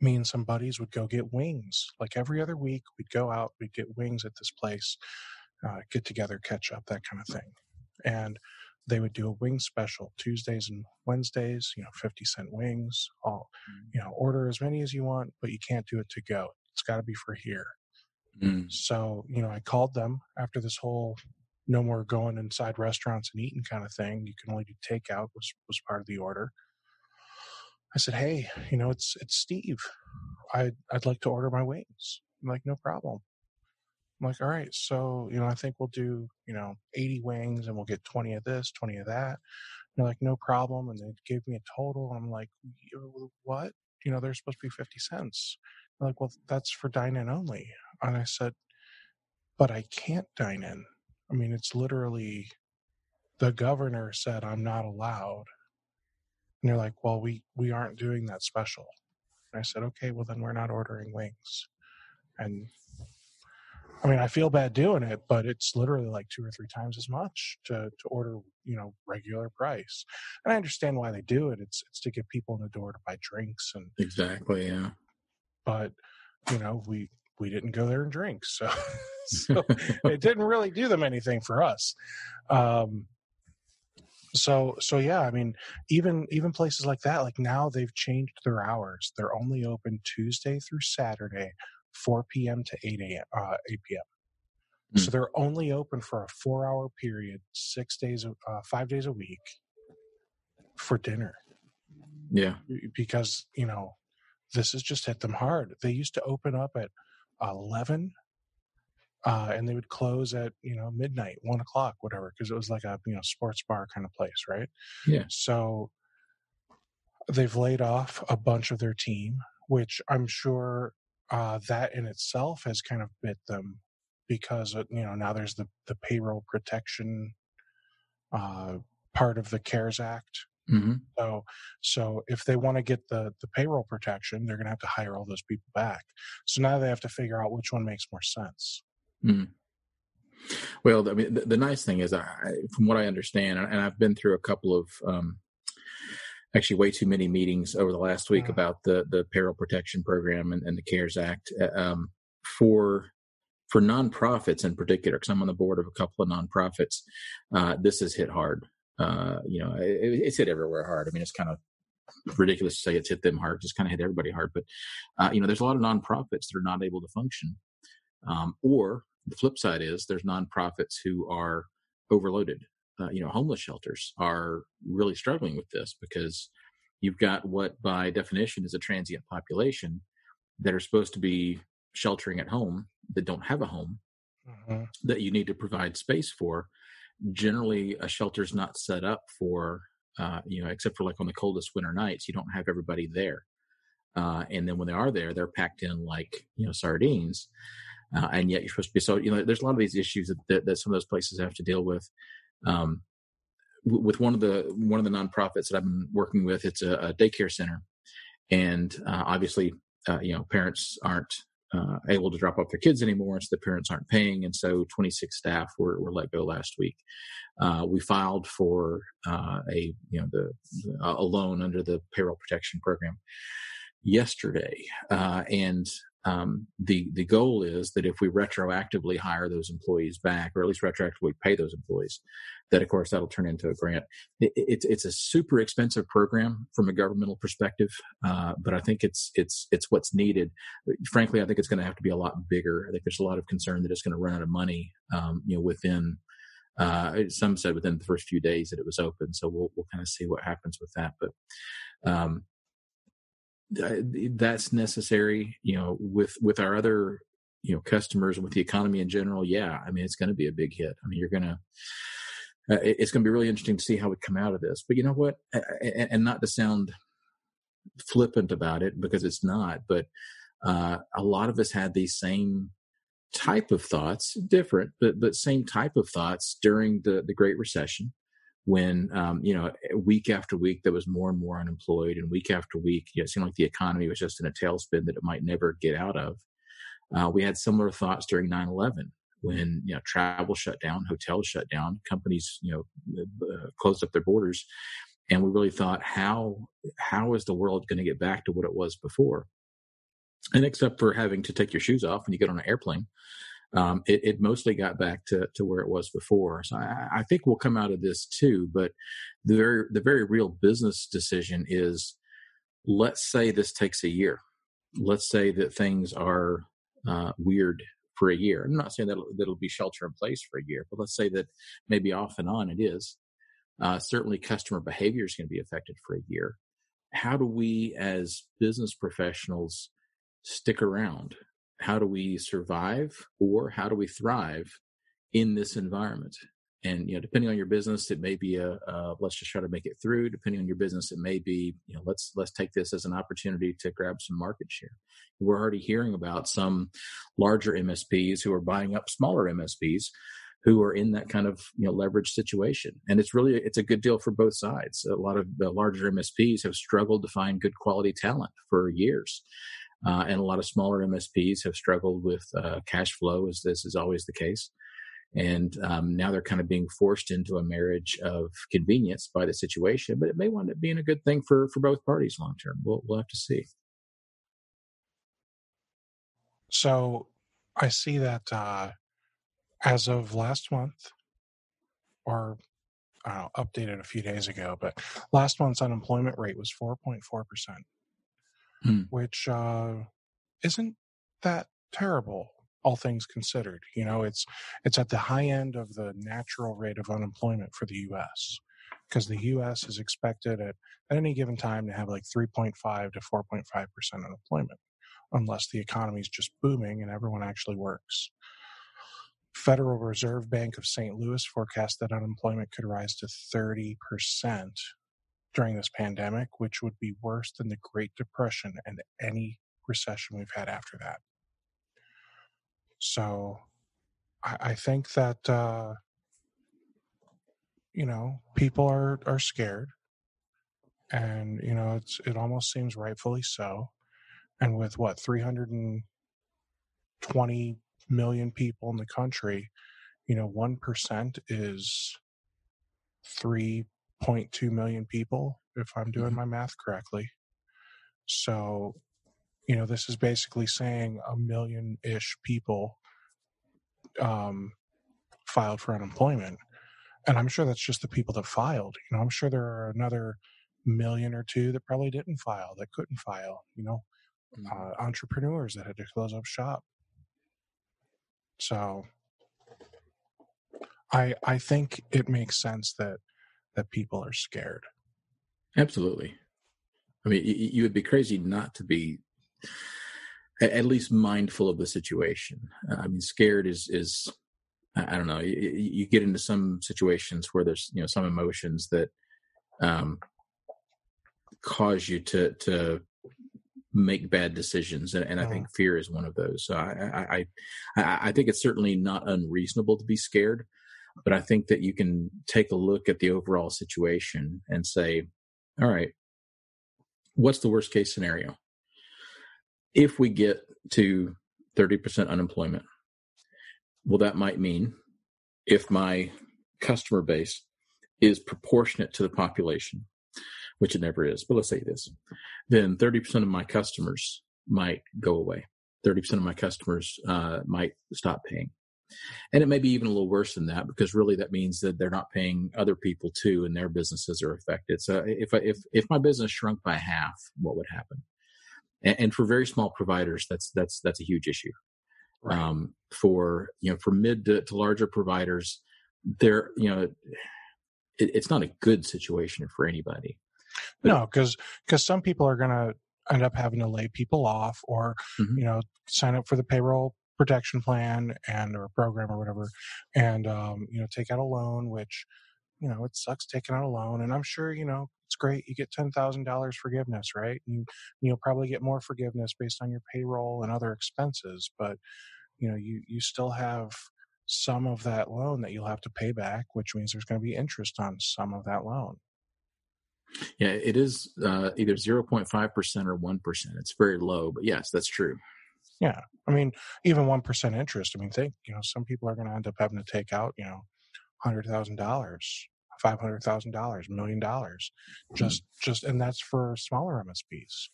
me and some buddies would go get wings. Like every other week, we'd go out, we'd get wings at this place, get together, catch up, that kind of thing. And they would do a wing special Tuesdays and Wednesdays, 50-cent wings. Order as many as you want, but you can't do it to go. It's got to be for here. So, I called them after this whole no more going inside restaurants and eating kind of thing. You can only do takeout was part of the order. I said, hey, it's Steve. I'd like to order my wings. I'm like, no problem. I'm like, all right, so, I think we'll do, 80 wings and we'll get 20 of this, 20 of that. They're like, no problem. And they gave me a total. And I'm like, what? They're supposed to be 50 cents. They're like, well, that's for dine-in only. And I said, but I can't dine in. I mean, it's literally the governor said I'm not allowed. And they're like, well, we aren't doing that special. And I said, okay, well, then we're not ordering wings. And I mean, I feel bad doing it, but it's literally like 2 or 3 times as much to order, regular price. And I understand why they do it. It's to get people in the door to buy drinks. And exactly, yeah. But, we didn't go there and drink. So it didn't really do them anything for us. So yeah, I mean, even places like that, like now they've changed their hours. They're only open Tuesday through Saturday, 4 p.m. to 8 p.m. So they're only open for a 4-hour period, 5 days a week for dinner. Yeah. Because, this has just hit them hard. They used to open up at 11, and they would close at, midnight, 1 o'clock, whatever, because it was like a, sports bar kind of place, right? Yeah. So they've laid off a bunch of their team, which I'm sure that in itself has kind of bit them, because now there's the payroll protection part of the CARES Act. Mm-hmm. So if they want to get the payroll protection, they're going to have to hire all those people back. So now they have to figure out which one makes more sense. Mm. Well, I mean, the nice thing is, from what I understand, and I've been through a couple of actually way too many meetings over the last week about the payroll protection program and the CARES Act for nonprofits in particular, because I'm on the board of a couple of nonprofits. This has hit hard. It's hit everywhere hard. I mean, it's kind of ridiculous to say it's hit them hard. Just kind of hit everybody hard. But there's a lot of nonprofits that are not able to function. Or the flip side is there's nonprofits who are overloaded. Homeless shelters are really struggling with this, because you've got what by definition is a transient population that are supposed to be sheltering at home that don't have a home, that you need to provide space for. Generally, a shelter's not set up for, except for like on the coldest winter nights, you don't have everybody there. And then when they are there, they're packed in like, sardines. And yet you're supposed to be, so, there's a lot of these issues that some of those places have to deal with. With one of the nonprofits that I've been working with, it's a daycare center. And obviously, parents aren't able to drop off their kids anymore, so the parents aren't paying, and so 26 staff were let go last week. We filed for a loan under the payroll protection program yesterday, and the goal is that if we retroactively hire those employees back, or at least retroactively pay those employees, that of course that'll turn into a grant. It's a super expensive program from a governmental perspective, but I think it's what's needed. Frankly, I think it's going to have to be a lot bigger. I think there's a lot of concern that it's going to run out of money, within. Some said within the first few days that it was open. So we'll kind of see what happens with that, but. That's necessary, with our other, customers and with the economy in general. Yeah. I mean, it's going to be a big hit. I mean, it's going to be really interesting to see how we come out of this, but you know what, and not to sound flippant about it, because it's not, but a lot of us had these same type of thoughts, different, but same type of thoughts during the Great Recession. When, week after week, there was more and more unemployed, and week after week, it seemed like the economy was just in a tailspin that it might never get out of. We had similar thoughts during 9/11, when, travel shut down, hotels shut down, companies, closed up their borders. And we really thought, how is the world going to get back to what it was before? And except for having to take your shoes off when you get on an airplane, it mostly got back to where it was before. So I think we'll come out of this too. But the very real business decision is, let's say this takes a year. Let's say that things are weird for a year. I'm not saying that it'll be shelter in place for a year, but let's say that maybe off and on it is. Certainly customer behavior is going to be affected for a year. How do we as business professionals stick around? How do we survive, or how do we thrive in this environment? And, depending on your business, it may be let's just try to make it through. Depending on your business, it may be, let's take this as an opportunity to grab some market share. We're already hearing about some larger MSPs who are buying up smaller MSPs who are in that kind of, leverage situation. And it's a good deal for both sides. A lot of the larger MSPs have struggled to find good quality talent for years. And a lot of smaller MSPs have struggled with cash flow, as this is always the case. And now they're kind of being forced into a marriage of convenience by the situation, but it may wind up being a good thing for both parties long term. We'll have to see. So I see that as of last month, or updated a few days ago, but last month's unemployment rate was 4.4%, which isn't that terrible. all things considered. It's at the high end of the natural rate of unemployment for the U.S. because the U.S. is expected at any given time to have like 3.5 to 4.5% unemployment, unless the economy is just booming and everyone actually works. Federal Reserve Bank of St. Louis forecast that unemployment could rise to 30% during this pandemic, which would be worse than the Great Depression and any recession we've had after that. So I think that, people are scared, and, it almost seems rightfully so. And with 320 million people in the country, 1% is 3.2 million people, if I'm doing my math correctly. So, this is basically saying 1 million-ish people filed for unemployment. And I'm sure that's just the people that filed. I'm sure there are another 1 million or 2 that probably didn't file, that couldn't file, entrepreneurs that had to close up shop. So I think it makes sense that people are scared. Absolutely. I mean, you would be crazy not to be at least mindful of the situation. I mean, scared is I don't know. You get into some situations where there's some emotions that cause you to make bad decisions, and I think fear is one of those. So I think it's certainly not unreasonable to be scared, but I think that you can take a look at the overall situation and say, all right, what's the worst case scenario? If we get to 30% unemployment, well, that might mean if my customer base is proportionate to the population, which it never is, but let's say it is, then 30% of my customers might go away. 30% of my customers might stop paying. And it may be even a little worse than that, because really that means that they're not paying other people too, and their businesses are affected. So if my business shrunk by half, what would happen? And for very small providers, that's a huge issue. Right. For mid to larger providers, it's not a good situation for anybody. But, no, because some people are going to end up having to lay people off, or sign up for the payroll protection plan or program or whatever, and take out a loan, which it sucks taking out a loan. And I'm sure it's great, you get $10,000 forgiveness, right? And you'll probably get more forgiveness based on your payroll and other expenses, but you still have some of that loan that you'll have to pay back, which means there's going to be interest on some of that loan. Yeah, it is either 0.5% or 1%. It's very low, but yes, that's true. Yeah, I mean, even 1% interest. I mean, some people are going to end up having to take out, $100,000, $500,000, $1 million, and that's for smaller MSPs.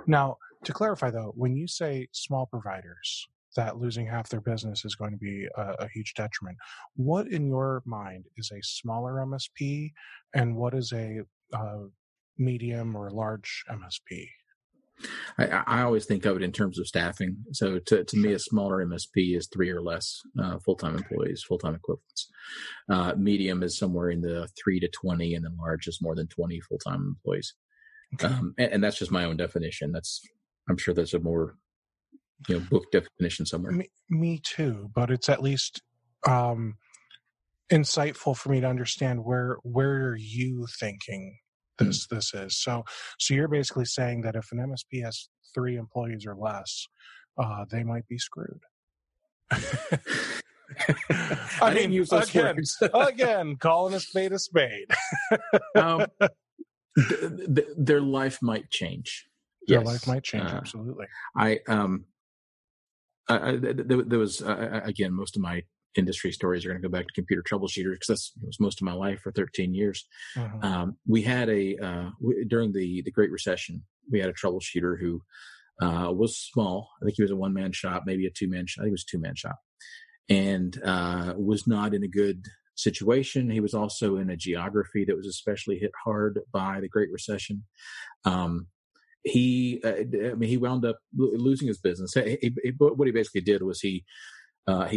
Now, to clarify though, when you say small providers, that losing half their business is going to be a huge detriment, what in your mind is a smaller MSP, and what is a medium or large MSP? I always think of it in terms of staffing. So to me, a smaller MSP is 3 or less full-time employees, full-time equivalents. Medium is somewhere in the 3 to 20, and then large is more than 20 full-time employees. Okay. And that's just my own definition. I'm sure there's a more book definition somewhere. Me too, but it's at least insightful for me to understand where are you thinking this is. So you're basically saying that if an MSP has 3 employees or less, they might be screwed. I mean, use those words. Again, calling a spade a spade. Their life might change. Their life might change, absolutely. There was again, most of my industry stories are going to go back to computer troubleshooters, because that was most of my life for 13 years. Mm-hmm. We had during the Great Recession, we had a troubleshooter who was small. I think he was a 1-man shop, maybe a 2-man shop. I think it was a 2-man shop, and was not in a good situation. He was also in a geography that was especially hit hard by the Great Recession. he wound up losing his business. What he basically did was he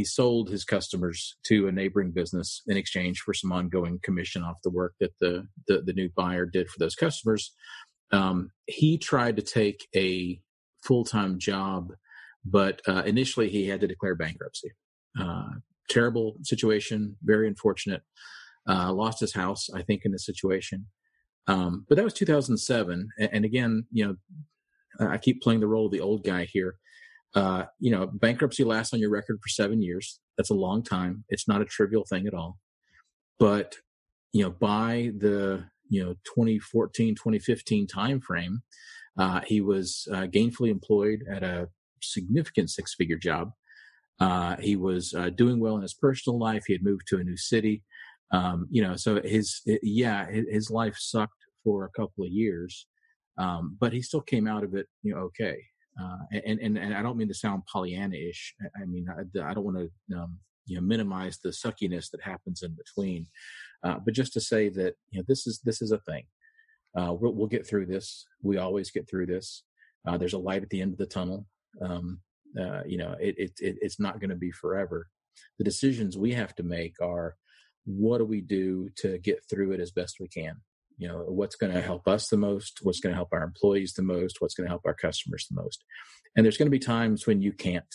sold his customers to a neighboring business in exchange for some ongoing commission off the work that the new buyer did for those customers. He tried to take a full-time job, but initially he had to declare bankruptcy. Terrible situation, very unfortunate. Lost his house, I think, in this situation. But that was 2007. And again, I keep playing the role of the old guy here. Bankruptcy lasts on your record for 7 years. That's a long time. It's not a trivial thing at all. But, by the, 2014, 2015 timeframe, he was gainfully employed at a significant 6-figure job. He was doing well in his personal life. He had moved to a new city. So his life sucked for a couple of years, but he still came out of it, okay. And I don't mean to sound Pollyanna-ish. I mean, I don't want to, minimize the suckiness that happens in between, but just to say that, this is a thing. We'll get through this. We always get through this. There's a light at the end of the tunnel. It's not going to be forever. The decisions we have to make are, what do we do to get through it as best we can? What's going to help us the most? What's going to help our employees the most? What's going to help our customers the most? And there's going to be times when you can't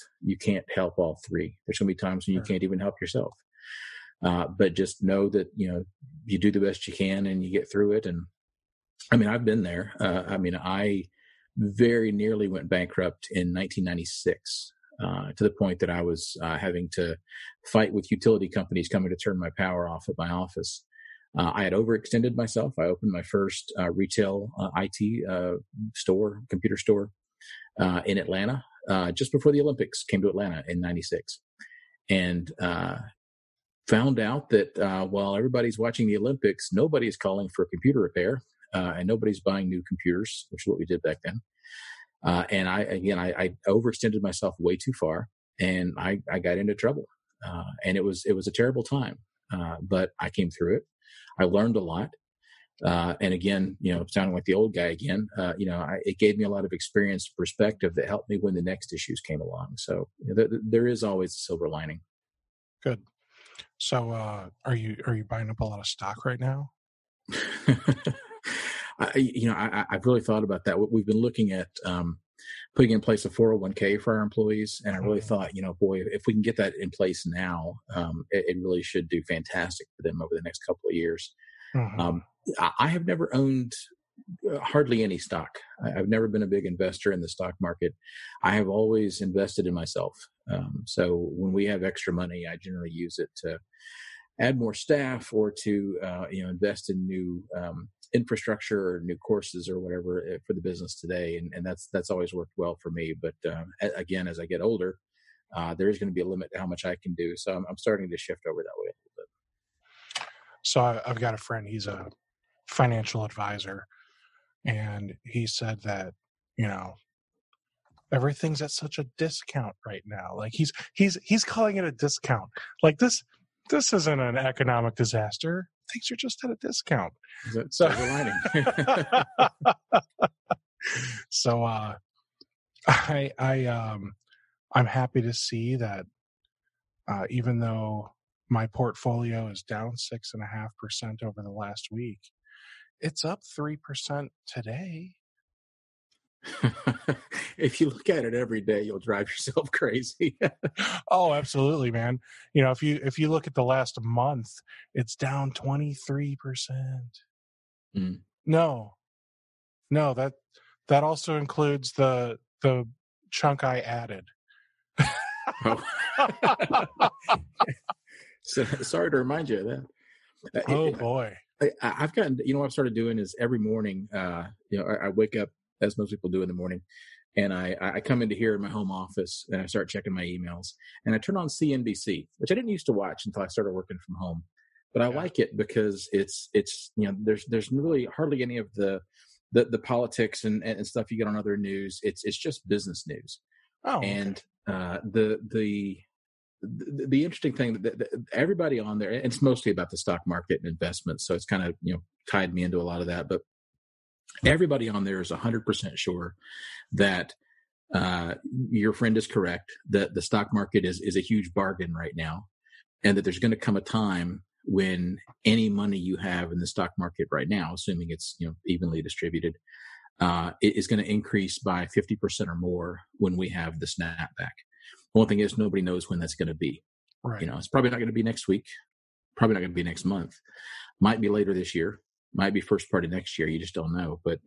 help all three. There's going to be times when you can't even help yourself. But just know that, you do the best you can and you get through it. And I mean, I've been there. I very nearly went bankrupt in 1996, to the point that I was having to fight with utility companies coming to turn my power off at my office. I had overextended myself. I opened my first retail IT computer store in Atlanta, just before the Olympics came to Atlanta in 96. And found out that while everybody's watching the Olympics, nobody's calling for computer repair, and nobody's buying new computers, which is what we did back then. And I overextended myself way too far, and I got into trouble. And it was a terrible time, but I came through it. I learned a lot. And again, sounding like the old guy again, it gave me a lot of experience, perspective that helped me when the next issues came along. So there is always a silver lining. Good. So, are you buying up a lot of stock right now? I've really thought about that. We've been looking at putting in place a 401k for our employees, and I really thought, boy, if we can get that in place now, it really should do fantastic for them over the next couple of years. Mm-hmm. I have never owned hardly any stock. I've never been a big investor in the stock market. I have always invested in myself. So when we have extra money, I generally use it to add more staff or to invest in new infrastructure or new courses or whatever for the business today. And that's always worked well for me. But again, as I get older, there is going to be a limit to how much I can do. So I'm starting to shift over that way a little bit. So I've got a friend, he's a financial advisor, and he said that, everything's at such a discount right now. Like he's calling it a discount. Like this isn't an economic disaster. Things are just at a discount. So lining. So I'm happy to see that even though my portfolio is down 6.5% over the last week, it's up 3% today. If you look at it every day, you'll drive yourself crazy. Oh, absolutely, man. If you look at the last month, it's down 23%. Mm. No, that also includes the chunk I added. Oh. So, sorry to remind you of that. Oh boy. I've gotten, what I've started doing is every morning, I wake up, as most people do in the morning, and I come into here in my home office and I start checking my emails, and I turn on CNBC, which I didn't used to watch until I started working from home. But I like it because it's there's really hardly any of the politics and stuff you get on other news. It's just business news. Oh, okay. And the interesting thing that everybody on there, and it's mostly about the stock market and investments, so it's kind of tied me into a lot of that. But Everybody on there is 100% sure that your friend is correct, that the stock market is a huge bargain right now, and that there's going to come a time when any money you have in the stock market right now, assuming it's evenly distributed, it is going to increase by 50% or more when we have the snapback. One thing is, nobody knows when that's going to be. Right. It's probably not going to be next week, probably not going to be next month, might be later this year, might be first part of next year. You just don't know. But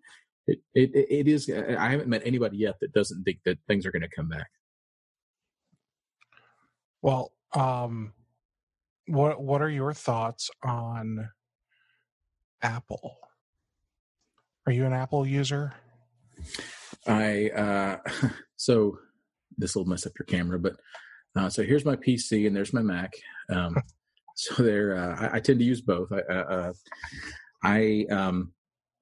it is. I haven't met anybody yet that doesn't think that things are going to come back. Well, what are your thoughts on Apple? Are you an Apple user? So this will mess up your camera, but so here's my PC and there's my Mac. So I tend to use both.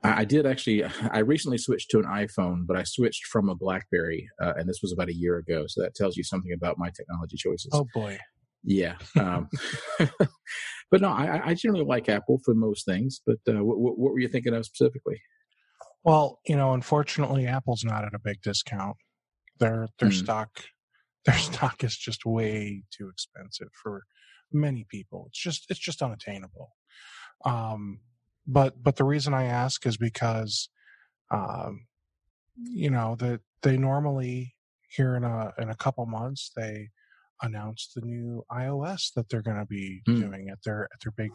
I did actually. I recently switched to an iPhone, but I switched from a BlackBerry, and this was about a year ago. So that tells you something about my technology choices. Oh boy. Yeah. But no, I generally like Apple for most things. But what were you thinking of specifically? Well, unfortunately, Apple's not at a big discount. Their stock is just way too expensive for many people. It's just unattainable. But the reason I ask is because, that they normally here in a couple months they announce the new iOS that they're going to be doing at their big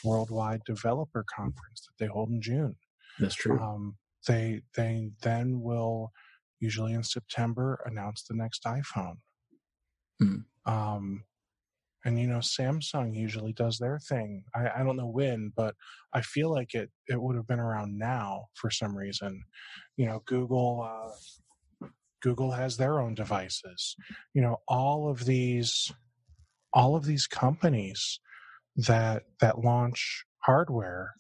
worldwide developer conference that they hold in June. That's true. They then will usually in September announce the next iPhone. And Samsung usually does their thing. I don't know when, but I feel like it would have been around now for some reason. Google has their own devices. All of these companies that launch hardware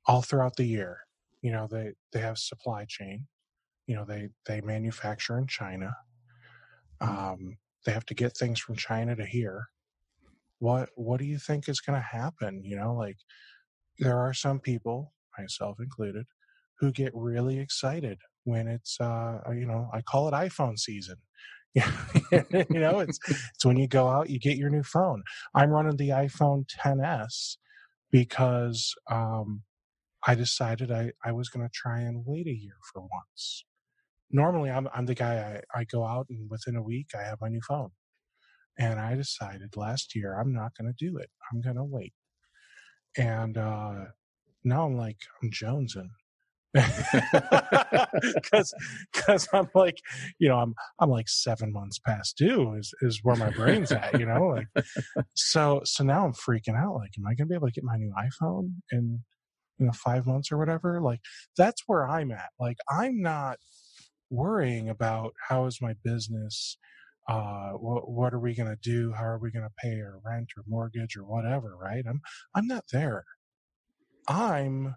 all throughout the year. They have supply chain. They manufacture in China. They have to get things from China to here. What do you think is going to happen? There are some people, myself included, who get really excited when it's I call it iPhone season. It's when you go out, you get your new phone. I'm running the iPhone XS because I decided I was going to try and wait a year for once. Normally, I'm the guy, I go out and within a week, I have my new phone. And I decided last year, I'm not going to do it. I'm going to wait. And now I'm jonesing. Because I'm like, I'm like 7 months past due is where my brain's at, So now I'm freaking out. Am I going to be able to get my new iPhone in 5 months or whatever? That's where I'm at. I'm not worrying about how is my business, what are we going to do, how are we going to pay our rent or mortgage or whatever, right? I'm not there. Am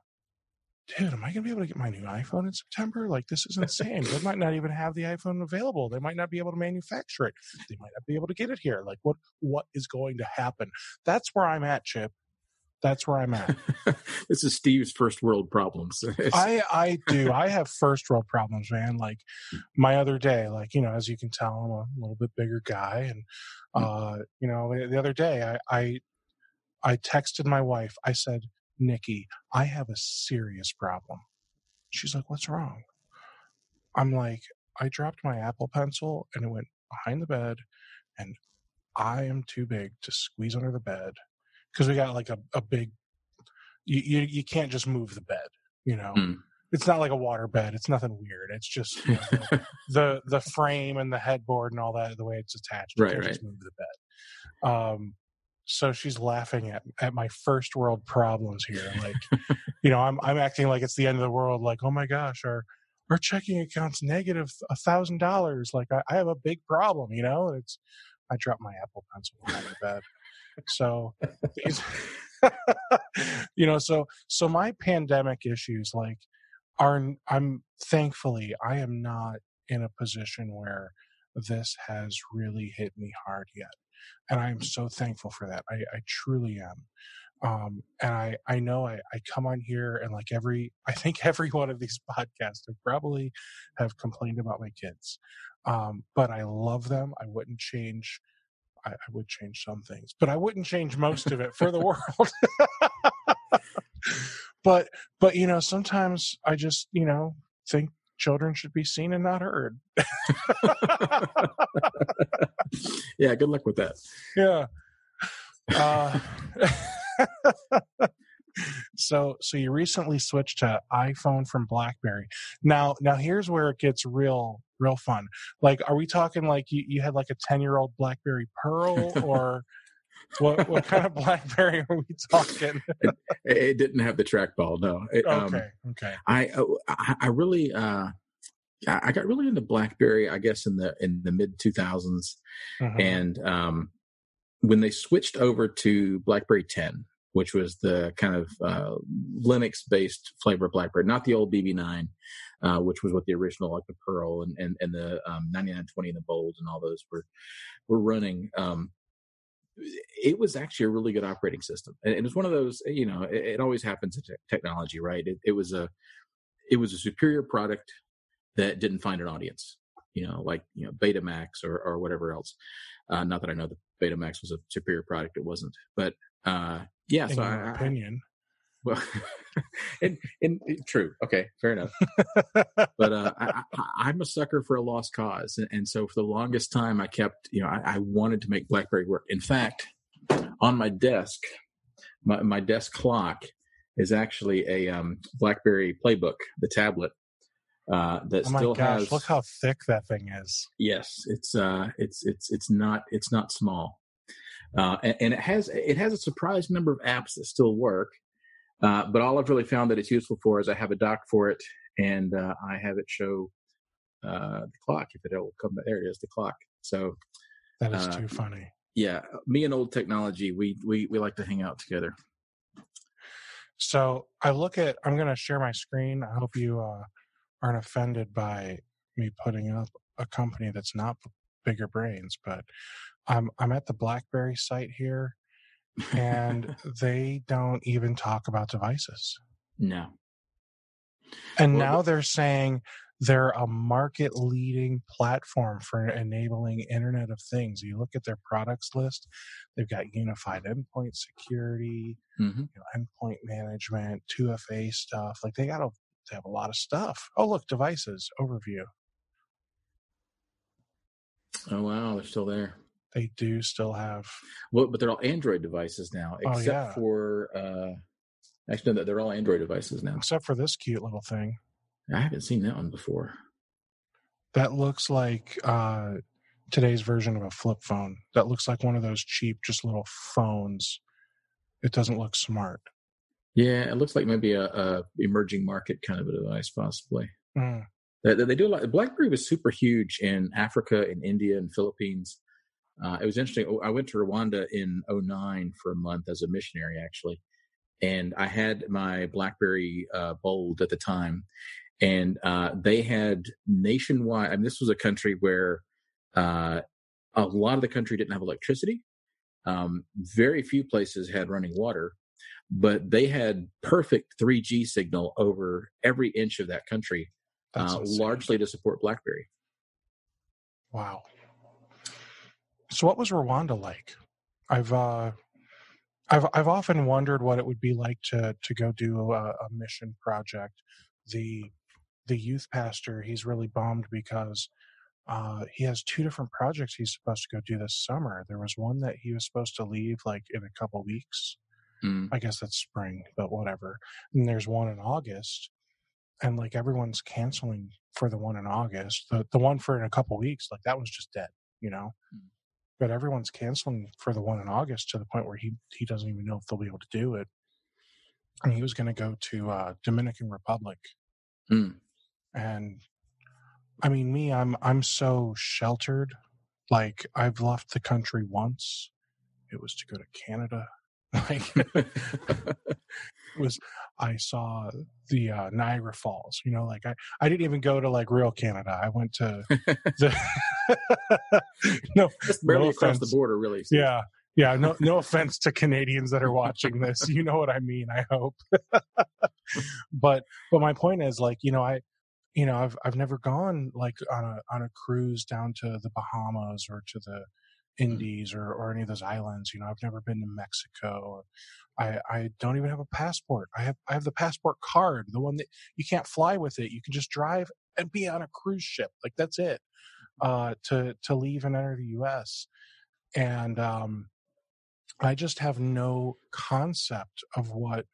I going to be able to get my new iPhone in September? This is insane. They might not even have the iPhone available. They might not be able to manufacture it. They might not be able to get it here. What is going to happen? That's where I'm at, Chip. That's where I'm at. This is Steve's first world problems. I do. I have first world problems, man. My other day, as you can tell, I'm a little bit bigger guy. And, the other day I texted my wife. I said, Nikki, I have a serious problem. She's like, what's wrong? I'm like, I dropped my Apple Pencil and it went behind the bed and I am too big to squeeze under the bed. Because we got a big, you can't just move the bed, It's not like a water bed. It's nothing weird. It's just the frame and the headboard and all that, the way it's attached. You can't just move the bed. So she's laughing at my first world problems here. I'm acting like it's the end of the world. Oh my gosh, our checking account's negative $1,000. I have a big problem, I dropped my Apple Pencil behind the bed. So, so my pandemic issues, I'm thankfully, I am not in a position where this has really hit me hard yet. And I am so thankful for that. I truly am. And I know I come on here and like I think every one of these podcasts have complained about my kids. But I love them. I would change some things, but I wouldn't change most of it for the world. But sometimes I just, think children should be seen and not heard. Yeah. Good luck with that. Yeah. So you recently switched to iPhone from BlackBerry. Now here's where it gets real fun. Like, are we talking like you had like a 10-year-old BlackBerry Pearl, or what kind of BlackBerry are we talking? It didn't have the trackball. No. Okay. I really, I got really into BlackBerry, I guess, in the mid 2000s. Mm-hmm. And, when they switched over to BlackBerry 10, which was the kind of Linux-based flavor of BlackBerry, not the old BB9, which was what the original, like the Pearl and the 9920 and the Bold and all those were running. It was actually a really good operating system, and it was one of those. It always happens in technology, right? It was a superior product that didn't find an audience. Like Betamax or whatever else. Not that I know the Betamax was a superior product; it wasn't. But yeah, in your opinion. Well, and true. Okay, fair enough. But I'm a sucker for a lost cause, and so for the longest time, I kept, I wanted to make BlackBerry work. In fact, on my desk, my desk clock is actually a BlackBerry Playbook, the tablet. That still has. Look how thick that thing is. Yes, it's not small, and it has a surprising number of apps that still work. But all I've really found that it's useful for is I have a dock for it, and I have it show the clock. If it'll come, there it is, the clock. So that is too funny. Yeah, me and old technology, we like to hang out together. So I'm going to share my screen. I hope you aren't offended by me putting up a company that's not bigger brains, but I'm at the BlackBerry site here, and they don't even talk about devices. No. And now they're saying they're a market-leading platform for enabling Internet of Things. You look at their products list, they've got unified endpoint security, endpoint management, 2FA stuff. Like they have a lot of stuff. Oh, look, devices overview. Oh, wow, they're still there. They do still have. Well, but they're all Android devices now, except for. Actually, no, they're all Android devices now, except for this cute little thing. I haven't seen that one before. That looks like today's version of a flip phone. That looks like one of those cheap, just little phones. It doesn't look smart. Yeah, it looks like maybe a emerging market kind of a device, possibly. Mm. They do a lot. BlackBerry was super huge in Africa, in India, and Philippines. It was interesting. I went to Rwanda in 2009 for a month as a missionary, actually. And I had my BlackBerry Bold at the time. And they had nationwide, I mean, this was a country where a lot of the country didn't have electricity. Very few places had running water, but they had perfect 3G signal over every inch of that country, largely to support BlackBerry. Wow. So what was Rwanda like? I've often wondered what it would be like to go do a mission project. The youth pastor, he's really bummed because he has two different projects he's supposed to go do this summer. There was one that he was supposed to leave like in a couple weeks. I guess that's spring, but whatever. And there's one in August, and like everyone's canceling for the one in August. The one for in a couple weeks, like that was just dead, But everyone's canceling for the one in August to the point where he doesn't even know if they'll be able to do it. And he was going to go to Dominican Republic. And I mean, I'm so sheltered. Like I've left the country once. It was to go to Canada. Like I saw the Niagara Falls, like I didn't even go to like real Canada. I went to the just barely across the border, really. Yeah. Yeah, no offense to Canadians that are watching this. You know what I mean, I hope. But my point is, like, I've never gone like on a cruise down to the Bahamas or to the Indies or any of those islands. I've never been to Mexico. I don't even have a passport. I have the passport card, the one that you can't fly with it. You can just drive and be on a cruise ship. Like, that's it. To leave and enter the U.S. And I just have no concept of what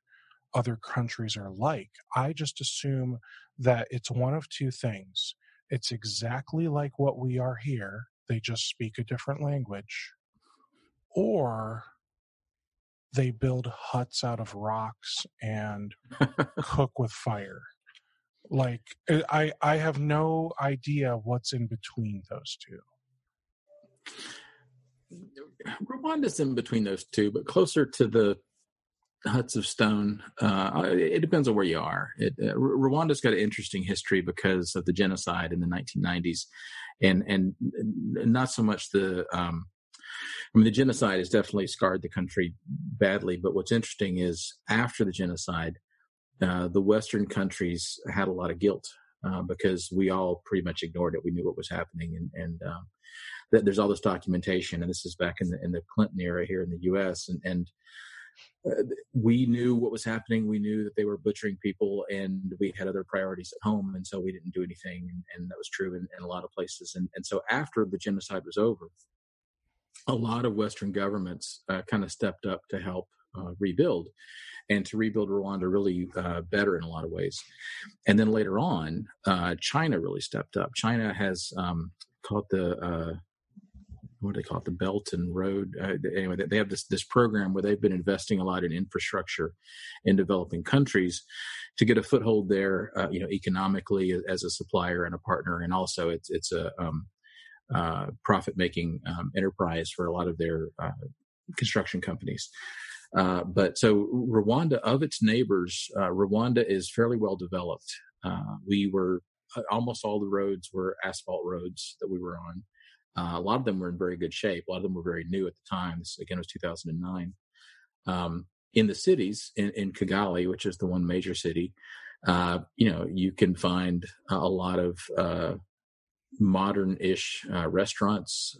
other countries are like. I just assume that it's one of two things. It's exactly like what we are here. They just speak a different language. Or they build huts out of rocks and cook with fire. Like, I have no idea what's in between those two. Rwanda's in between those two, but closer to the huts of stone. It depends on where you are. Rwanda's got an interesting history because of the genocide in the 1990s, and not so much the genocide has definitely scarred the country badly. But what's interesting is after the genocide, the Western countries had a lot of guilt because we all pretty much ignored it. We knew what was happening, and there's all this documentation, and this is back in the Clinton era here in the U.S. and we knew what was happening. We knew that they were butchering people, and we had other priorities at home, and so we didn't do anything. And that was true in a lot of places. And so after the genocide was over, a lot of Western governments kind of stepped up to help rebuild, and to rebuild Rwanda really better in a lot of ways. And then later on, China really stepped up. China has called the what do they call it? The Belt and Road. Anyway, they have this program where they've been investing a lot in infrastructure in developing countries to get a foothold there, economically as a supplier and a partner. And also it's a profit-making enterprise for a lot of their construction companies. But so Rwanda, of its neighbors, Rwanda is fairly well developed. Almost all the roads were asphalt roads that we were on. A lot of them were in very good shape. A lot of them were very new at the time. This, again, was 2009. In the cities, in Kigali, which is the one major city, you can find a lot of modern-ish restaurants.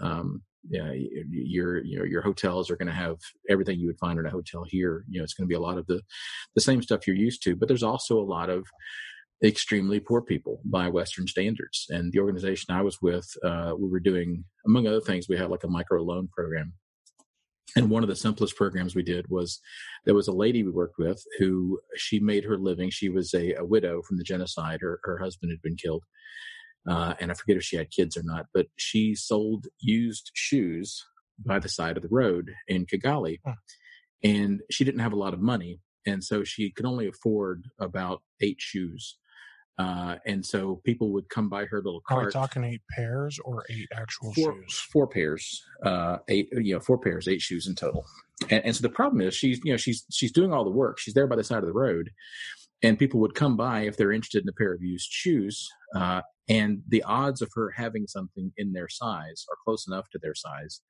Your hotels are going to have everything you would find in a hotel here. It's going to be a lot of the same stuff you're used to, but there's also a lot of extremely poor people by Western standards. And the organization I was with, we were doing, among other things, we had like a micro loan program. And one of the simplest programs we did was, there was a lady we worked with who, she made her living. She was a widow from the genocide. Her husband had been killed. And I forget if she had kids or not, but she sold used shoes by the side of the road in Kigali. And she didn't have a lot of money. And so she could only afford about 8 shoes. And so people would come by her little cart. Are we talking 8 pairs or 8 actual shoes? 4 pairs, 4 pairs, 8 shoes in total. And so the problem is she's doing all the work. She's there by the side of the road, and people would come by if they're interested in a pair of used shoes. And the odds of her having something in their size or close enough to their size,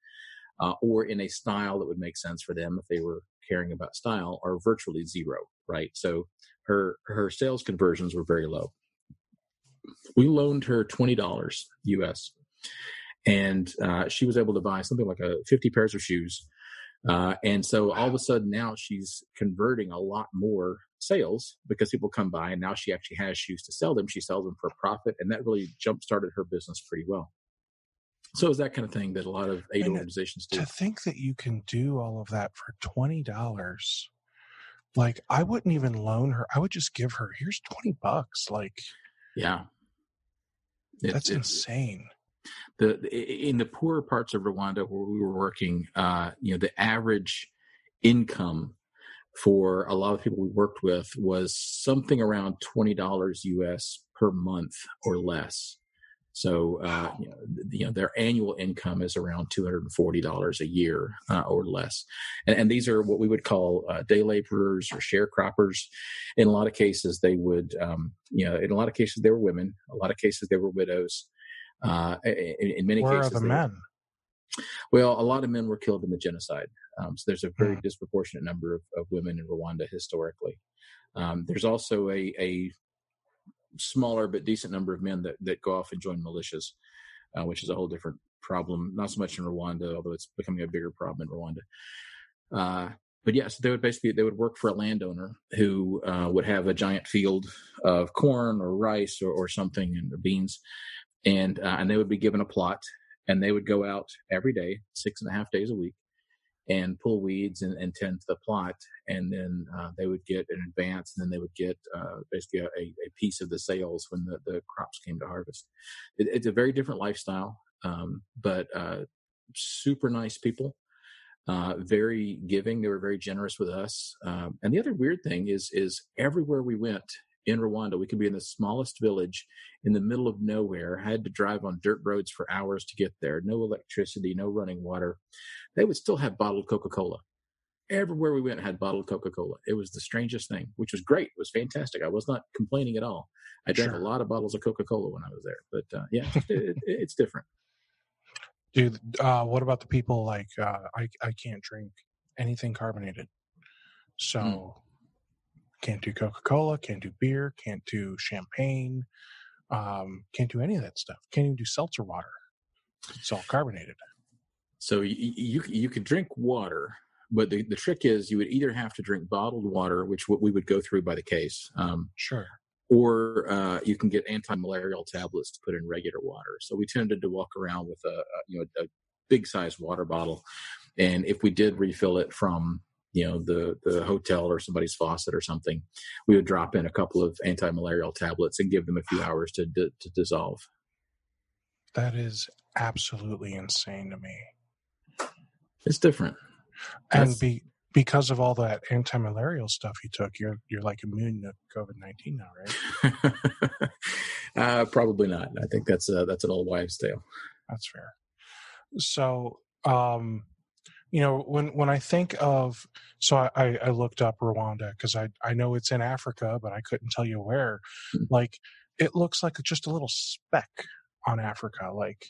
or in a style that would make sense for them if they were caring about style, are virtually zero, right? So her sales conversions were very low. We loaned her $20 US, and she was able to buy something like 50 pairs of shoes. And so all of a sudden now she's converting a lot more sales because people come by, and now she actually has shoes to sell them. She sells them for a profit, and that really jump-started her business pretty well. So it's that kind of thing that a lot of aid organizations do. To think that you can do all of that for $20, like, I wouldn't even loan her. I would just give her, here's $20. Like, yeah, that's insane. In the poorer parts of Rwanda where we were working, the average income for a lot of people we worked with was something around $20 US per month or less. So, their annual income is around $240 a year or less. And these are what we would call day laborers or sharecroppers. In a lot of cases, they would, in a lot of cases, they were women. A lot of cases, they were widows. In many cases, where are the men? Well, a lot of men were killed in the genocide. So there's a very Mm. disproportionate number of women in Rwanda historically. There's also a smaller but decent number of men that go off and join militias, which is a whole different problem. Not so much in Rwanda, although it's becoming a bigger problem in Rwanda. But yes, they would work for a landowner who would have a giant field of corn or rice or something, and beans, and they would be given a plot, and they would go out every day, 6.5 days a week, and pull weeds and tend to the plot, and then they would get an advance, and then they would get basically a piece of the sales when the crops came to harvest. It's a very different lifestyle, but super nice people. Very giving. They were very generous with us. And the other weird thing is everywhere we went in Rwanda, we could be in the smallest village in the middle of nowhere, had to drive on dirt roads for hours to get there, no electricity, no running water. They would still have bottled Coca-Cola. Everywhere we went had bottled Coca-Cola. It was the strangest thing, which was great. It was fantastic. I was not complaining at all. I drank a lot of bottles of Coca-Cola when I was there. But yeah, it's different. Dude, what about the people like I can't drink anything carbonated, so can't do Coca-Cola, can't do beer, can't do champagne, can't do any of that stuff. Can't even do seltzer water. It's all carbonated. So you could drink water, but the trick is you would either have to drink bottled water, which we would go through by the case. Sure. Or you can get anti-malarial tablets to put in regular water. So we tended to walk around with a big size water bottle, and if we did refill it from the hotel or somebody's faucet or something, we would drop in a couple of anti-malarial tablets and give them a few hours to dissolve. That is absolutely insane to me. It's different, and because of all that anti-malarial stuff you took, you're like immune to COVID-19 now, right? Probably not. I think that's an old wives' tale. That's fair. So, when I think of, so I looked up Rwanda because I know it's in Africa, but I couldn't tell you where. Like, it looks like just a little speck on Africa. Like,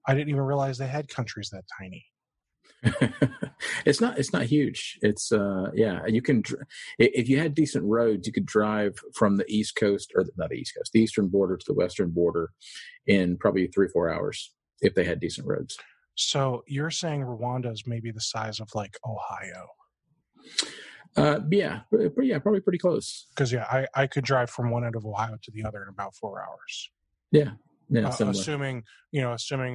I didn't even realize they had countries that tiny. It's not huge. It's you can, if you had decent roads, you could drive from the East Coast, or not the East Coast, the eastern border to the western border in probably 3 or 4 hours if they had decent roads. So you're saying Rwanda is maybe the size of like Ohio? Yeah, probably pretty close. Because I could drive from one end of Ohio to the other in about 4 hours. Yeah, assuming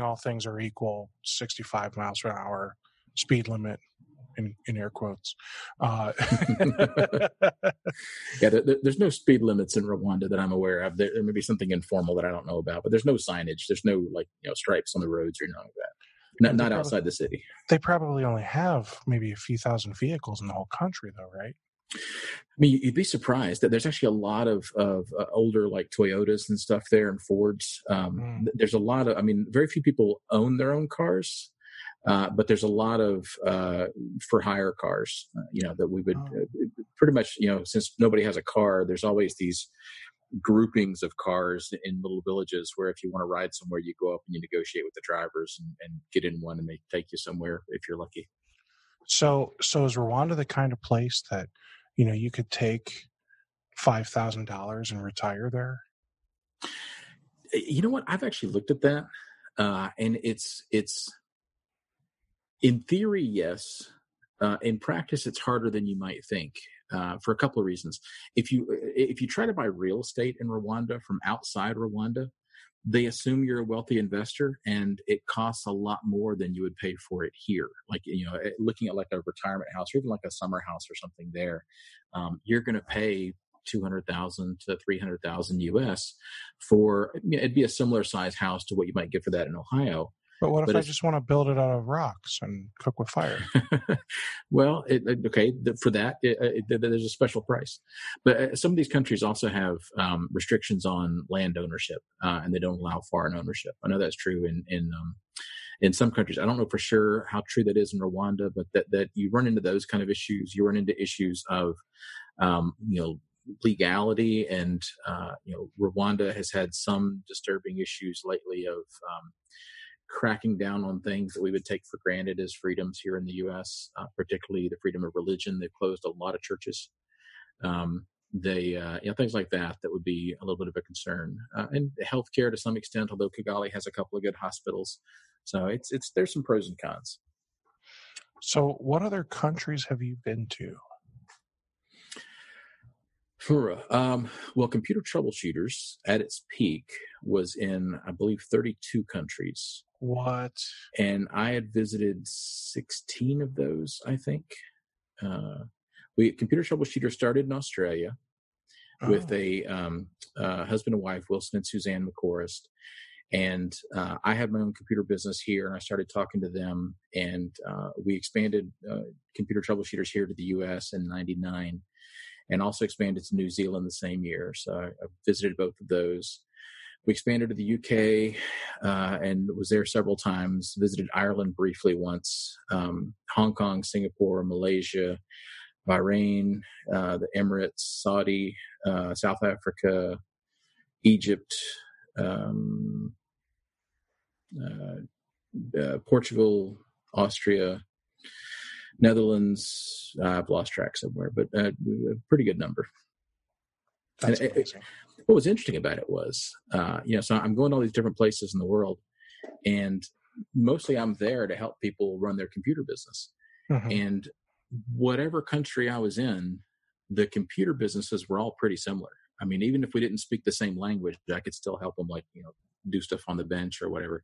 all things are equal, 65 miles per hour speed limit, in air quotes. Yeah, there's no speed limits in Rwanda that I'm aware of. There may be something informal that I don't know about, but there's no signage. There's no stripes on the roads or anything like that. Not outside the city. They probably only have maybe a few thousand vehicles in the whole country, though, right? I mean, you'd be surprised that there's actually a lot of older like Toyotas and stuff there, and Fords. There's a lot of, very few people own their own cars, but there's a lot of for hire cars, that we would pretty much, since nobody has a car, there's always these groupings of cars in little villages where if you want to ride somewhere, you go up and you negotiate with the drivers and get in one, and they take you somewhere if you're lucky. So is Rwanda the kind of place that, you could take $5,000 and retire there? You know what? I've actually looked at that, and it's in theory, yes. In practice, it's harder than you might think, for a couple of reasons. If you try to buy real estate in Rwanda from outside Rwanda, they assume you're a wealthy investor, and it costs a lot more than you would pay for it here. Like, looking at like a retirement house or even like a summer house or something there, you're going to pay $200,000 to $300,000 US for, it'd be a similar size house to what you might get for that in Ohio. But what if I just want to build it out of rocks and cook with fire? Well, for that, there's a special price. But some of these countries also have restrictions on land ownership, and they don't allow foreign ownership. I know that's true in some countries. I don't know for sure how true that is in Rwanda, but that you run into those kind of issues. You run into issues of, legality, and Rwanda has had some disturbing issues lately of cracking down on things that we would take for granted as freedoms here in the U.S., particularly the freedom of religion. They've closed a lot of churches. Things like that would be a little bit of a concern. And healthcare to some extent, although Kigali has a couple of good hospitals. So there's some pros and cons. So what other countries have you been to? Well, Computer Troubleshooters at its peak was in, I believe, 32 countries. What? And I had visited 16 of those, I think. Computer Troubleshooters started in Australia with a husband and wife, Wilson and Suzanne McCorist. And I had my own computer business here, and I started talking to them. And we expanded Computer Troubleshooters here to the U.S. in 99. And also expanded to New Zealand the same year. So I visited both of those. We expanded to the UK and was there several times, visited Ireland briefly once, Hong Kong, Singapore, Malaysia, Bahrain, the Emirates, Saudi, South Africa, Egypt, Portugal, Austria, Netherlands. I've lost track somewhere, but a pretty good number. That's amazing. What was interesting about it was, so I'm going to all these different places in the world, and mostly I'm there to help people run their computer business. Mm-hmm. And whatever country I was in, the computer businesses were all pretty similar. I mean, even if we didn't speak the same language, I could still help them, do stuff on the bench or whatever.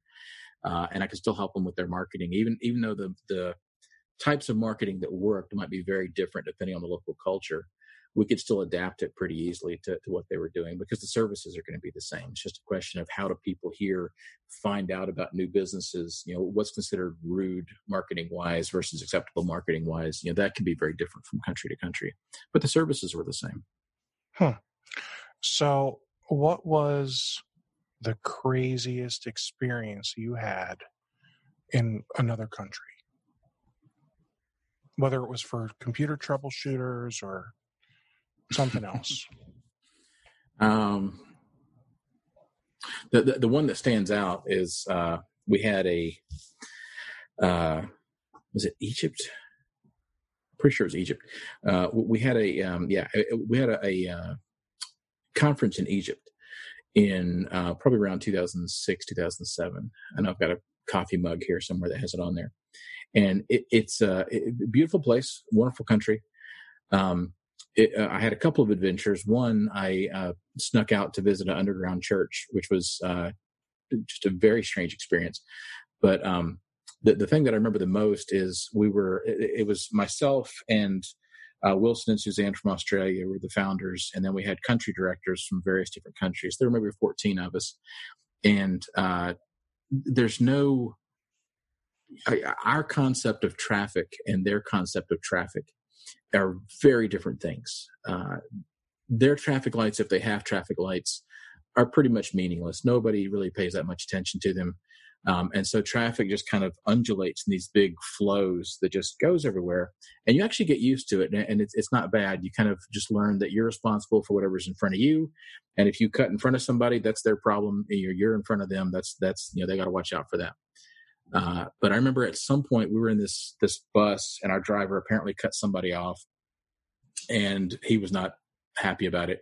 And I could still help them with their marketing, even though the types of marketing that worked might be very different depending on the local culture. We could still adapt it pretty easily to what they were doing because the services are going to be the same. It's just a question of how do people here find out about new businesses, what's considered rude marketing wise versus acceptable marketing wise. That can be very different from country to country, but the services were the same. So what was the craziest experience you had in another country? Whether it was for computer troubleshooters or something else. The one that stands out is we had was it Egypt? Pretty sure it was Egypt. We had a conference in Egypt in probably around 2006, 2007. And I've got a coffee mug here somewhere that has it on there. And it's a beautiful place, wonderful country. I had a couple of adventures. One, I snuck out to visit an underground church, which was just a very strange experience. But the thing that I remember the most is it was myself and Wilson and Suzanne from Australia were the founders. And then we had country directors from various different countries. There were maybe 14 of us. And our concept of traffic and their concept of traffic are very different things. Their traffic lights, if they have traffic lights, are pretty much meaningless. Nobody really pays that much attention to them. And so traffic just kind of undulates in these big flows that just goes everywhere. And you actually get used to it. And it's not bad. You kind of just learn that you're responsible for whatever's in front of you. And if you cut in front of somebody, that's their problem. You're in front of them. That's they got to watch out for that. But I remember at some point we were in this bus and our driver apparently cut somebody off and he was not happy about it.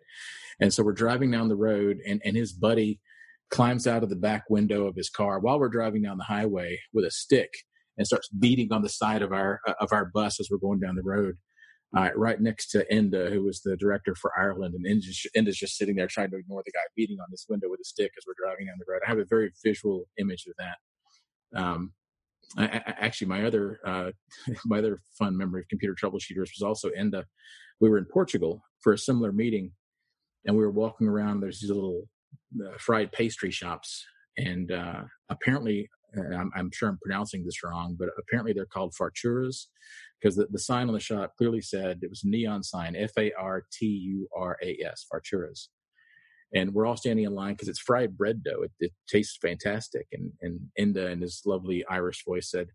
And so we're driving down the road and his buddy climbs out of the back window of his car while we're driving down the highway with a stick and starts beating on the side of our bus as we're going down the road. Right next to Enda, who was the director for Ireland, and Enda's just sitting there trying to ignore the guy beating on this window with a stick as we're driving down the road. I have a very visual image of that. Actually, my other fun memory of computer troubleshooters was also Enda. We were in Portugal for a similar meeting, and we were walking around. There's these little fried pastry shops, and apparently, I'm sure I'm pronouncing this wrong, but apparently they're called farturas because the sign on the shop clearly said, it was a neon sign, Farturas, farturas. And we're all standing in line because it's fried bread dough. It tastes fantastic. And Enda, in his lovely Irish voice, said,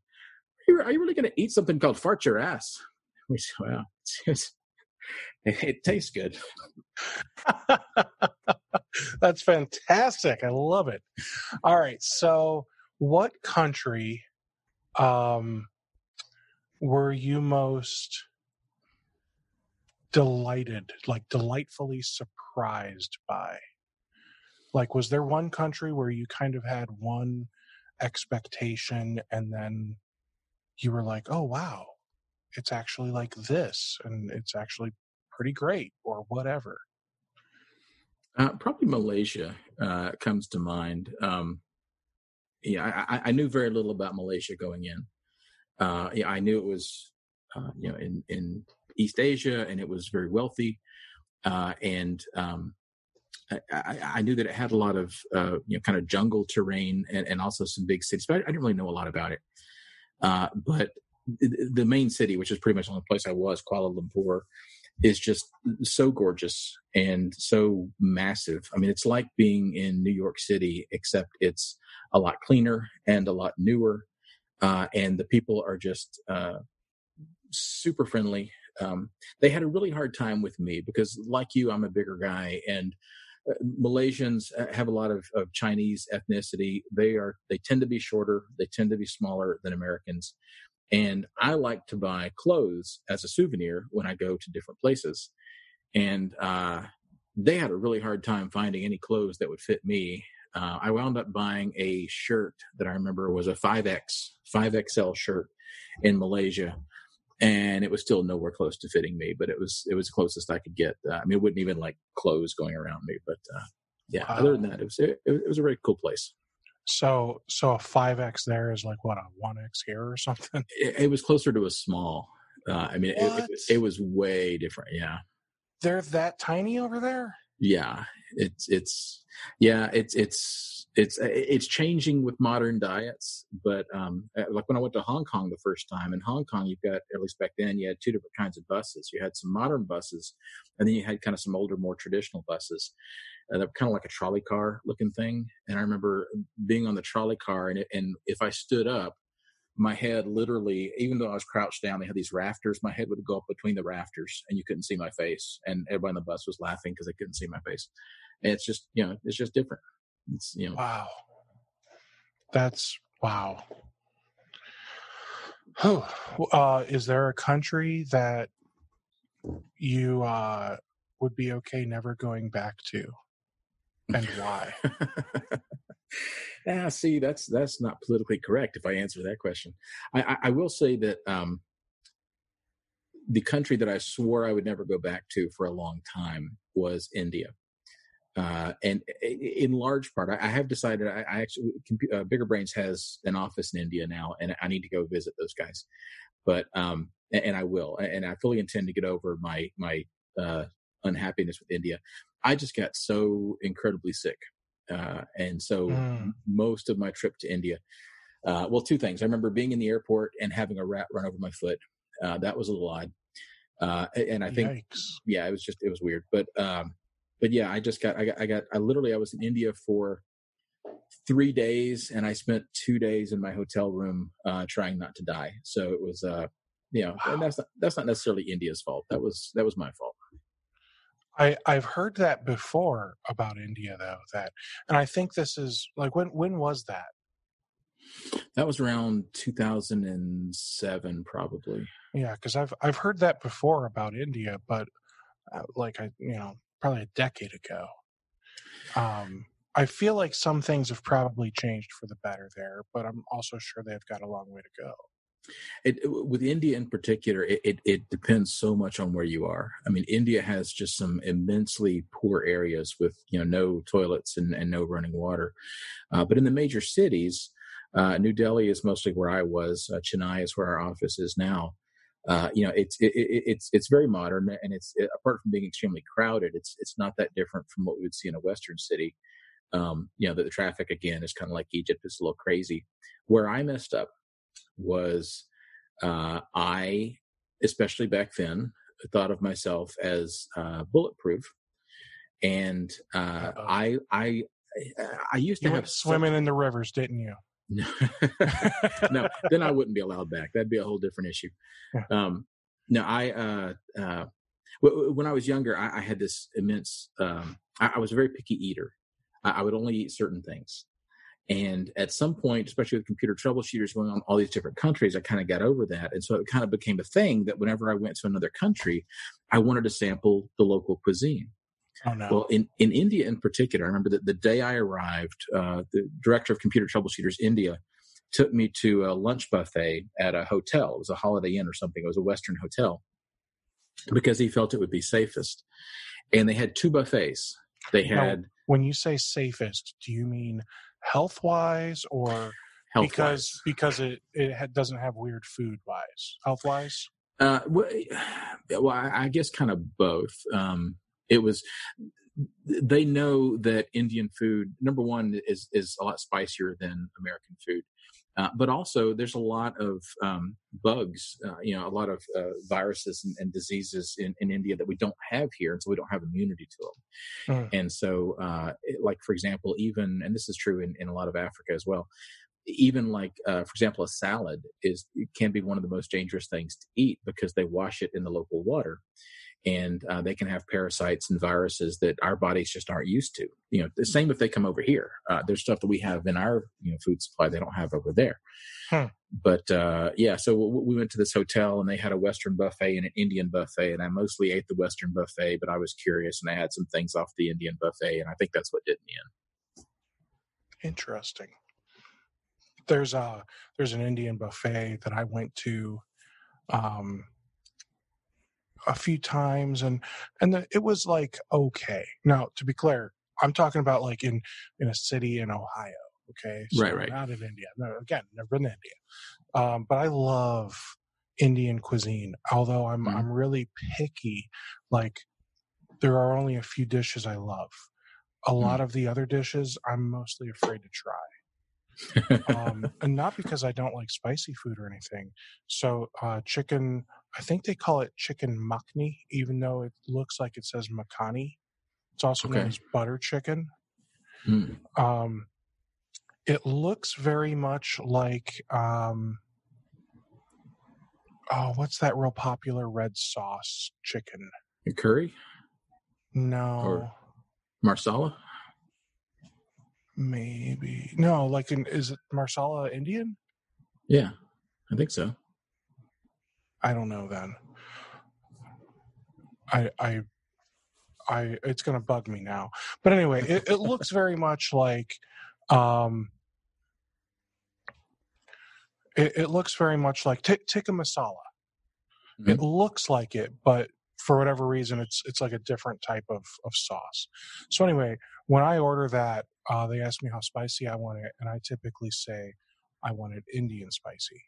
"Are you really going to eat something called fart your ass?" We said, "Well, it tastes good." That's fantastic. I love it. All right. So what country were you most delightfully surprised by? Like, was there one country where you kind of had one expectation and then you were like, oh, wow, it's actually like this and it's actually pretty great or whatever? Probably Malaysia comes to mind. I knew very little about Malaysia going in. I knew it was, in East Asia, and it was very wealthy, and I knew that it had a lot of, kind of jungle terrain and also some big cities, but I didn't really know a lot about it. But the main city, which is pretty much the only place I was, Kuala Lumpur, is just so gorgeous and so massive. I mean, it's like being in New York City, except it's a lot cleaner and a lot newer. And the people are just super friendly. They had a really hard time with me because, like you, I'm a bigger guy, and Malaysians have a lot of Chinese ethnicity. They tend to be shorter. They tend to be smaller than Americans. And I like to buy clothes as a souvenir when I go to different places. And they had a really hard time finding any clothes that would fit me. I wound up buying a shirt that I remember was a 5XL shirt in Malaysia. And it was still nowhere close to fitting me, but it was the closest I could get. I mean, it wasn't even like clothes going around me, but yeah. Other than that, it was a very cool place. So a 5X there is like what, a 1X here or something? It was closer to a small. I mean, it was way different. Yeah, they're that tiny over there. Yeah, it's changing with modern diets, but like when I went to Hong Kong the first time, in Hong Kong, you've got, at least back then, you had two different kinds of buses. You had some modern buses, and then you had kind of some older, more traditional buses. They were kind of like a trolley car looking thing. And I remember being on the trolley car, and if I stood up, my head literally, even though I was crouched down, they had these rafters, my head would go up between the rafters and you couldn't see my face. And everybody on the bus was laughing because they couldn't see my face. And it's just, it's just different. It's, Wow. That's wow. Is there a country that you would be okay never going back to? And why? See, that's not politically correct if I answer that question. I will say that the country that I swore I would never go back to for a long time was India. And in large part, I have decided I actually, Bigger Brains has an office in India now, and I need to go visit those guys. But, and I will, and I fully intend to get over my unhappiness with India. I just got so incredibly sick. And so most of my trip to India, well, two things. I remember being in the airport and having a rat run over my foot. That was a little odd. And I think, Yikes. Yeah, it was weird. But yeah, I was in India for 3 days, and I spent 2 days in my hotel room, trying not to die. So it was, Wow. And that's not necessarily India's fault. That was my fault. I've heard that before about India, though. And I think this is like, when was that? That was around 2007, probably. Yeah, because I've heard that before about India, but probably a decade ago. I feel like some things have probably changed for the better there, but I'm also sure they've got a long way to go. With India in particular, it depends so much on where you are. I mean, India has just some immensely poor areas with no toilets and no running water. But in the major cities, New Delhi is mostly where I was. Chennai is where our office is now. It's very modern, and it's, apart from being extremely crowded, it's not that different from what we would see in a Western city. The traffic again is kind of like Egypt. It's a little crazy. Where I messed up was I, especially back then, thought of myself as bulletproof, and I used to have swimming in the rivers, didn't you? No, then I wouldn't be allowed back. That'd be a whole different issue. Yeah. When I was younger, I had this immense. I was a very picky eater. I would only eat certain things. And at some point, especially with computer troubleshooters going on all these different countries, I kind of got over that. And so it kind of became a thing that whenever I went to another country, I wanted to sample the local cuisine. Oh, no. Well, in India in particular, I remember that the day I arrived, the director of computer troubleshooters India took me to a lunch buffet at a hotel. It was a Holiday Inn or something. It was a Western hotel because he felt it would be safest. And they had two buffets. They had... Now, when you say safest, do you mean health-wise or health-wise? because it doesn't have weird food-wise? Health-wise? Well, I guess kind of both. It was... They know that Indian food, number one, is a lot spicier than American food. But also, there's a lot of bugs, a lot of viruses and diseases in India that we don't have here, and so we don't have immunity to them. And so, like, for example, even, and this is true in a lot of Africa as well, even like, for example, a salad can be one of the most dangerous things to eat because they wash it in the local water. And they can have parasites and viruses that our bodies just aren't used to. The same if they come over here. There's stuff that we have in our food supply they don't have over there. But so we went to this hotel and they had a Western buffet and an Indian buffet, and I mostly ate the Western buffet, but I was curious and I had some things off the Indian buffet, and I think that's what did me in. Interesting. There's an Indian buffet that I went to a few times, and it was like, okay. Now, to be clear, I'm talking about like in a city in Ohio. Okay, so right. Not in India. No, again, never been to India. But I love Indian cuisine. Although I'm really picky. Like, there are only a few dishes I love. A lot of the other dishes I'm mostly afraid to try. And not because I don't like spicy food or anything. So chicken, I think they call it chicken makhni, even though it looks like it says makhani. It's also known as butter chicken. It looks very much like, what's that real popular red sauce chicken? Curry? No. Or marsala? Maybe. No, is it marsala Indian? Yeah, I think so. I don't know then. I it's going to bug me now. But anyway, it looks very much like, it looks very much like tikka masala. It looks like it, but for whatever reason, it's like a different type of sauce. So anyway, when I order that, they ask me how spicy I want it, and I typically say I want it Indian spicy.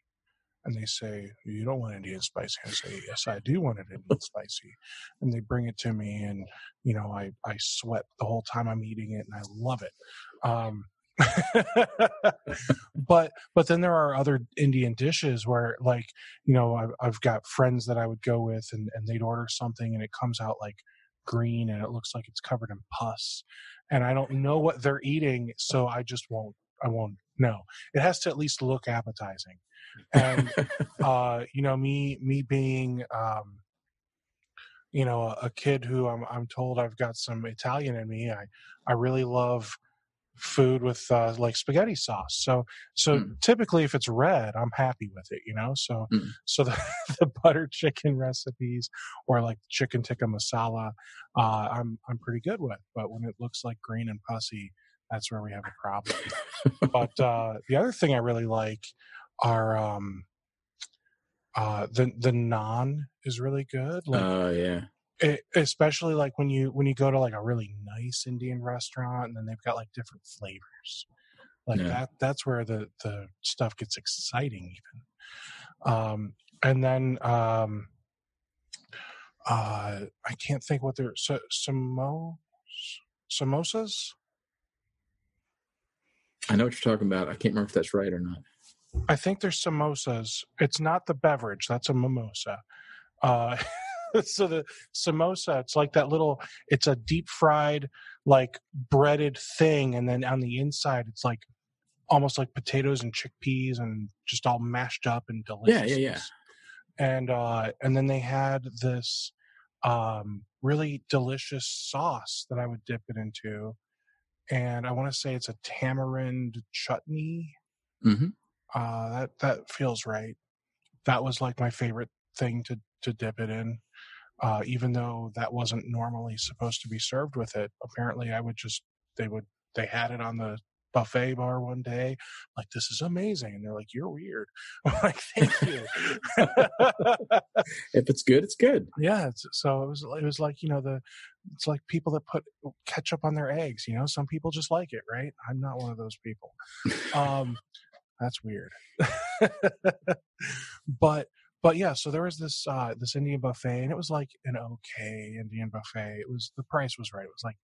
And they say, you don't want Indian spicy. I say, yes, I do want it Indian spicy. And they bring it to me, and I sweat the whole time I'm eating it, and I love it. But then there are other Indian dishes where, like, I've got friends that I would go with, and they'd order something and it comes out like green and it looks like it's covered in pus, and I don't know what they're eating, so I won't know. It has to at least look appetizing. And me being a kid who I'm told I've got some Italian in me, I really love food with like spaghetti sauce. So typically if it's red, I'm happy with it, So the butter chicken recipes or like chicken tikka masala, I'm pretty good with. But when it looks like green and pussy, that's where we have a problem. But the other thing I really like are the naan is really good. Like, especially like when you go to like a really nice Indian restaurant, and then they've got like different flavors. Like that's where the stuff gets exciting even. And then I can't think what they're samosas. I know what you're talking about. I can't remember if that's right or not. I think there's samosas. It's not the beverage. That's a mimosa. So the samosa, it's like that it's a deep fried, like breaded thing. And then on the inside, it's like almost like potatoes and chickpeas and just all mashed up and delicious. Yeah. And then they had this really delicious sauce that I would dip it into. and I want to say it's a tamarind chutney. Mm-hmm. That feels right. That was like my favorite thing to dip it in. Even though that wasn't normally supposed to be served with it. Apparently they had it on the buffet bar one day. Like, this is amazing. And they're like, you're weird. I'm like, thank you. If it's good, it's good. Yeah. So it was like, it's like people that put ketchup on their eggs, some people just like it, right? I'm not one of those people. That's weird. But yeah, so there was this Indian buffet, and it was like an okay Indian buffet. The price was right. It was like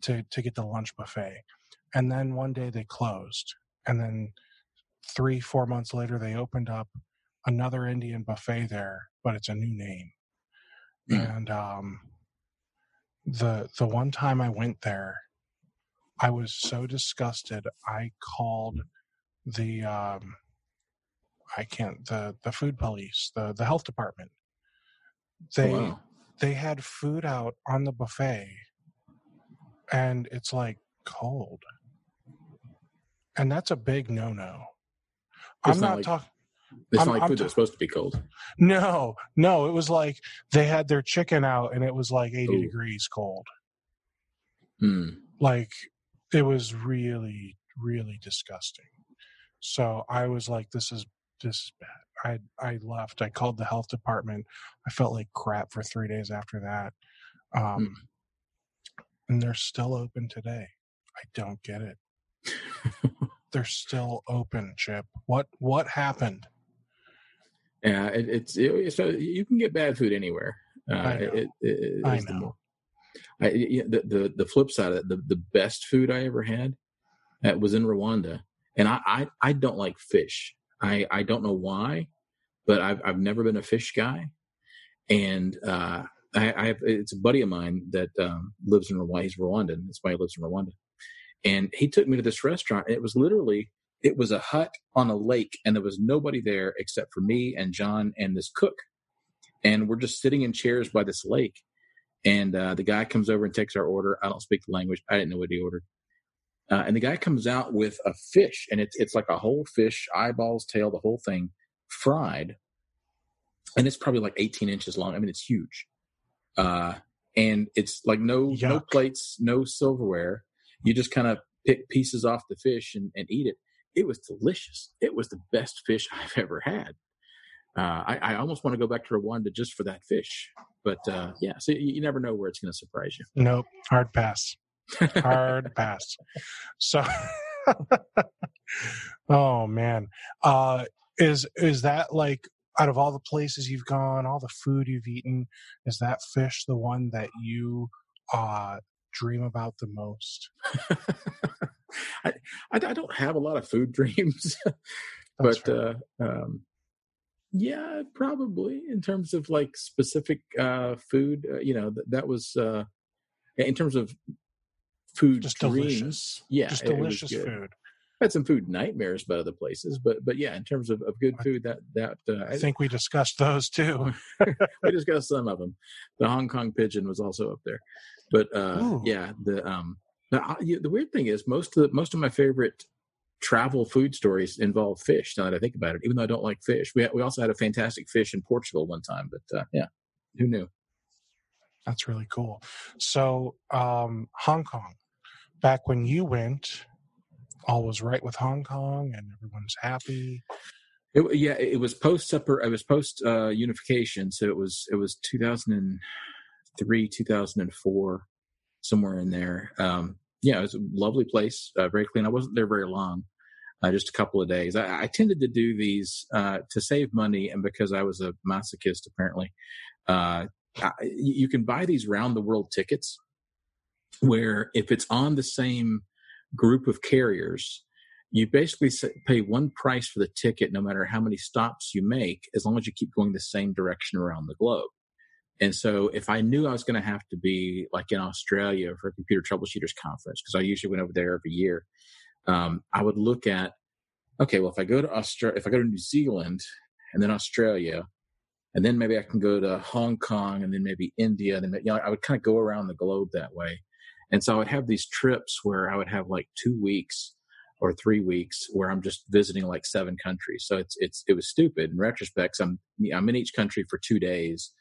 $8 to get the lunch buffet. And then one day they closed. And then 3-4 months later they opened up another Indian buffet there, but it's a new name. And the one time I went there, I was so disgusted. I called the the food police, the health department. They had food out on the buffet, and it's like cold, and that's a big no-no. I'm not talking. It's not like food that's supposed to be cold. No, it was like they had their chicken out, and it was like 80 degrees cold. Like, it was really, really disgusting. So I was like, this is bad. I left. I called the health department. I felt like crap for 3 days after that. And they're still open today. I don't get it. They're still open, Chip. What happened? Yeah, so you can get bad food anywhere. I know. The flip side of it, the best food I ever had was in Rwanda, and I don't like fish. I don't know why, but I've never been a fish guy, and it's a buddy of mine that lives in Rwanda. He's Rwandan. That's why he lives in Rwanda, and he took me to this restaurant. And it was a hut on a lake, and there was nobody there except for me and John and this cook, and we're just sitting in chairs by this lake. And the guy comes over and takes our order. I don't speak the language. I didn't know what he ordered. And the guy comes out with a fish, and it's like a whole fish, eyeballs, tail, the whole thing, fried. And it's probably like 18 inches long. I mean, it's huge. And it's like no plates, no silverware. You just kind of pick pieces off the fish and eat it. It was delicious. It was the best fish I've ever had. I almost want to go back to Rwanda just for that fish. But yeah, so you never know where it's going to surprise you. Nope. Hard pass. Hard pass. So, oh man, is that like, out of all the places you've gone, all the food you've eaten, is that fish the one that you dream about the most? I don't have a lot of food dreams, but yeah, probably in terms of like specific food. That was in terms of food just dreams. Delicious. Yeah, just delicious food. I had some food nightmares about other places, but yeah, in terms of good food, I think we discussed those too. We discussed some of them. The Hong Kong pigeon was also up there, but yeah, the weird thing is most of my favorite travel food stories involve fish. Now that I think about it, even though I don't like fish, we also had a fantastic fish in Portugal one time. But yeah, who knew? That's really cool. So Hong Kong, back when you went, all was right with Hong Kong and everyone's happy. It was post unification, so it was 2003, 2004, somewhere in there. Yeah, it was a lovely place, very clean. I wasn't there very long, just a couple of days. I tended to do these to save money, and because I was a masochist, apparently. You can buy these round the world tickets where if it's on the same group of carriers, you basically pay one price for the ticket no matter how many stops you make, as long as you keep going the same direction around the globe. And so if I knew I was going to have to be like in Australia for a computer troubleshooters conference, because I usually went over there every year, I would look at, okay, well, if I go to New Zealand and then Australia, and then maybe I can go to Hong Kong and then maybe India, and then I would kind of go around the globe that way. And so I would have these trips where I would have like 2 weeks or 3 weeks where I'm just visiting like 7 countries. So it was stupid in retrospect. I'm in each country for 2 days,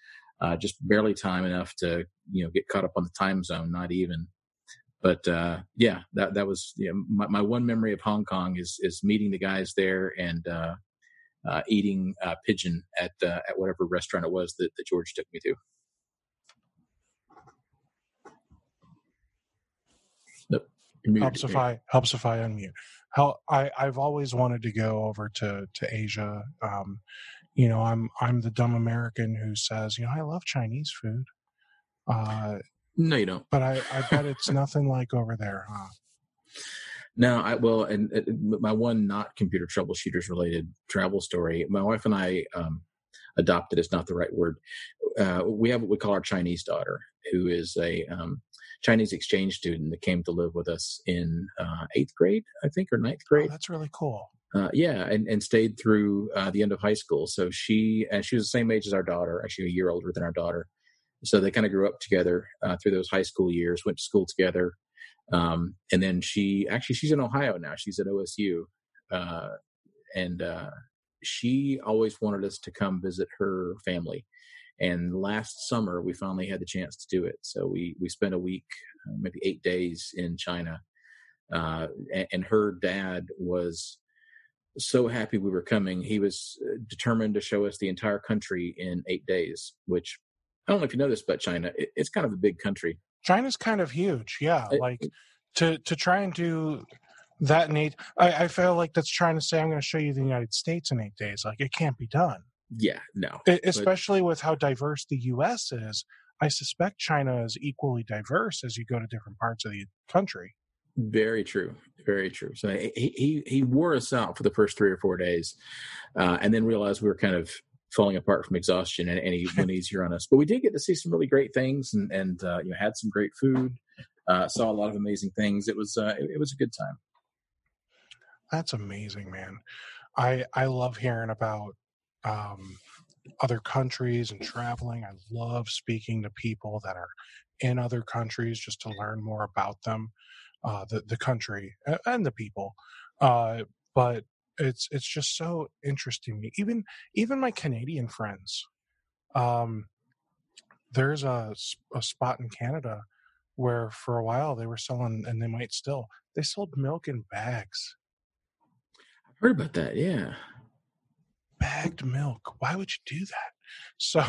just barely time enough to, get caught up on the time zone, not even. But that was my one memory of Hong Kong is meeting the guys there and eating pigeon at whatever restaurant it was that George took me to. Nope. Helps if I unmute. I've always wanted to go over to Asia. I'm the dumb American who says, I love Chinese food. No, you don't. But I bet it's nothing like over there, huh? No, my one not computer troubleshooters related travel story. My wife and I adopted is not the right word. We have what we call our Chinese daughter, who is a Chinese exchange student that came to live with us in 8th grade, I think, or 9th grade. Oh, that's really cool. And stayed through the end of high school. So she was the same age as our daughter, actually a year older than our daughter. So they kind of grew up together through those high school years, went to school together. And then she's in Ohio now. She's at OSU. And she always wanted us to come visit her family. And last summer, we finally had the chance to do it. So we spent a week, maybe 8 days in China. And her dad was so happy we were coming. He was determined to show us the entire country in 8 days, which I don't know if you know this about China. It's kind of a big country. China's kind of huge. Yeah. To try and do that in 8, I feel like that's trying to say, I'm going to show you the United States in 8 days. Like, it can't be done. Yeah, no. Especially with how diverse the U.S. is. I suspect China is equally diverse as you go to different parts of the country. Very true. Very true. So he wore us out for the first 3 or 4 days, and then realized we were kind of falling apart from exhaustion, and he went easier on us. But we did get to see some really great things, and had some great food, saw a lot of amazing things. It was a good time. That's amazing, man. I love hearing about other countries and traveling. I love speaking to people that are in other countries just to learn more about them, the country and the people. But it's just so interesting to me. Even my Canadian friends. There's a spot in Canada where for a while they were selling, and they sold milk in bags. I've heard about that. Yeah. Bagged milk. Why would you do that? So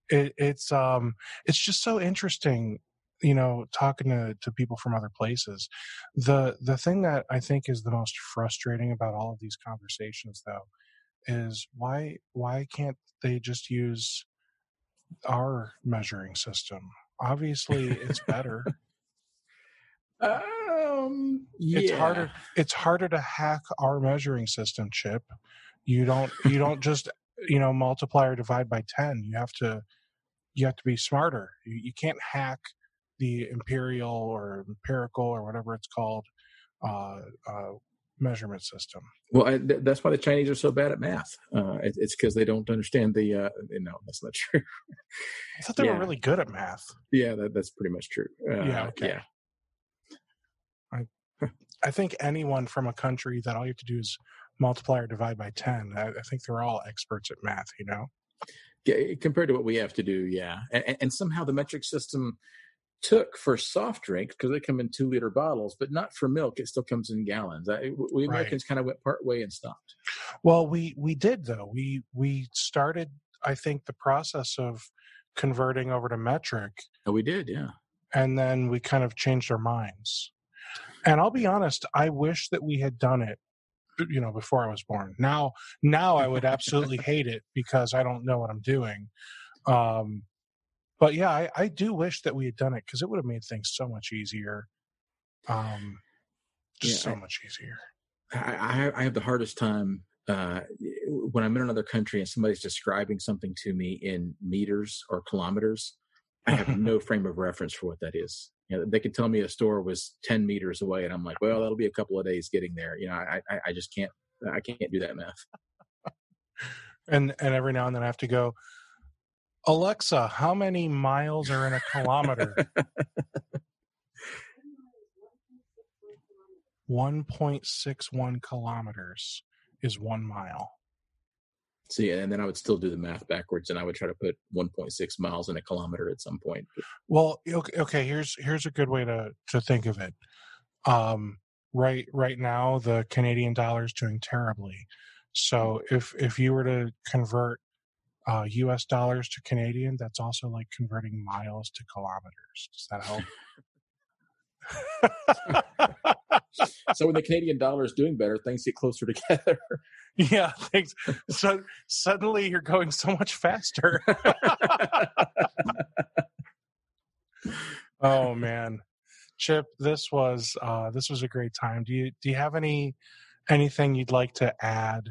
it's just so interesting, talking to people from other places. The thing that I think is the most frustrating about all of these conversations, though, is why can't they just use our measuring system? Obviously, it's better. Yeah. It's harder to hack our measuring system, Chip. You don't just multiply or divide by 10. You have to be smarter. You can't hack the empirical or whatever it's called measurement system. Well, that's why the Chinese are so bad at math. It's because they don't understand the. No, that's not true. I thought they were really good at math. Yeah, that's pretty much true. Okay. Yeah. I think anyone from a country that all you have to do is multiply or divide by 10, I think they're all experts at math, Yeah, compared to what we have to do, yeah. And somehow the metric system took for soft drinks, because they come in 2-liter bottles, but not for milk. It still comes in gallons. We Americans kind of went part way and stopped. Well, we did, though. We started, I think, the process of converting over to metric. Oh, we did, yeah. And then we kind of changed our minds. And I'll be honest, I wish that we had done it, before I was born. Now I would absolutely hate it because I don't know what I'm doing. But yeah, I do wish that we had done it because it would have made things so much easier. So much easier. I have the hardest time when I'm in another country and somebody's describing something to me in meters or kilometers. I have no frame of reference for what that is. They could tell me a store was 10 meters away, and I'm like, well, that'll be a couple of days getting there. I just can't. I can't do that math. And every now and then I have to go, Alexa, how many miles are in a kilometer? 1.61 kilometers is 1 mile. See, and then I would still do the math backwards, and I would try to put 1.6 miles in a kilometer at some point. Well, okay. Here's a good way to think of it. Right now, the Canadian dollar is doing terribly. So if you were to convert U.S. dollars to Canadian, that's also like converting miles to kilometers. Does that help? So when the Canadian dollar is doing better, things get closer together. Yeah, thanks. So suddenly you're going so much faster. Oh man, Chip, this was a great time. Do you have anything you'd like to add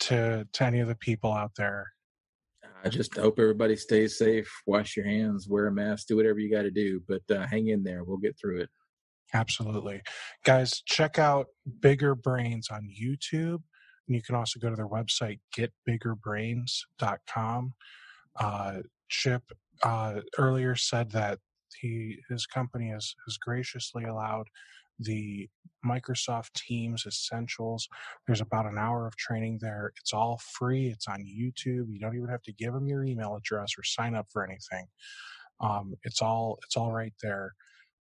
to any of the people out there? I just hope everybody stays safe, wash your hands, wear a mask, do whatever you got to do, but hang in there. We'll get through it. Absolutely. Guys, check out Bigger Brains on YouTube. And you can also go to their website, getbiggerbrains.com. Chip earlier said that his company has graciously allowed the Microsoft Teams Essentials. There's about an hour of training there. It's all free. It's on YouTube. You don't even have to give them your email address or sign up for anything. It's all right there.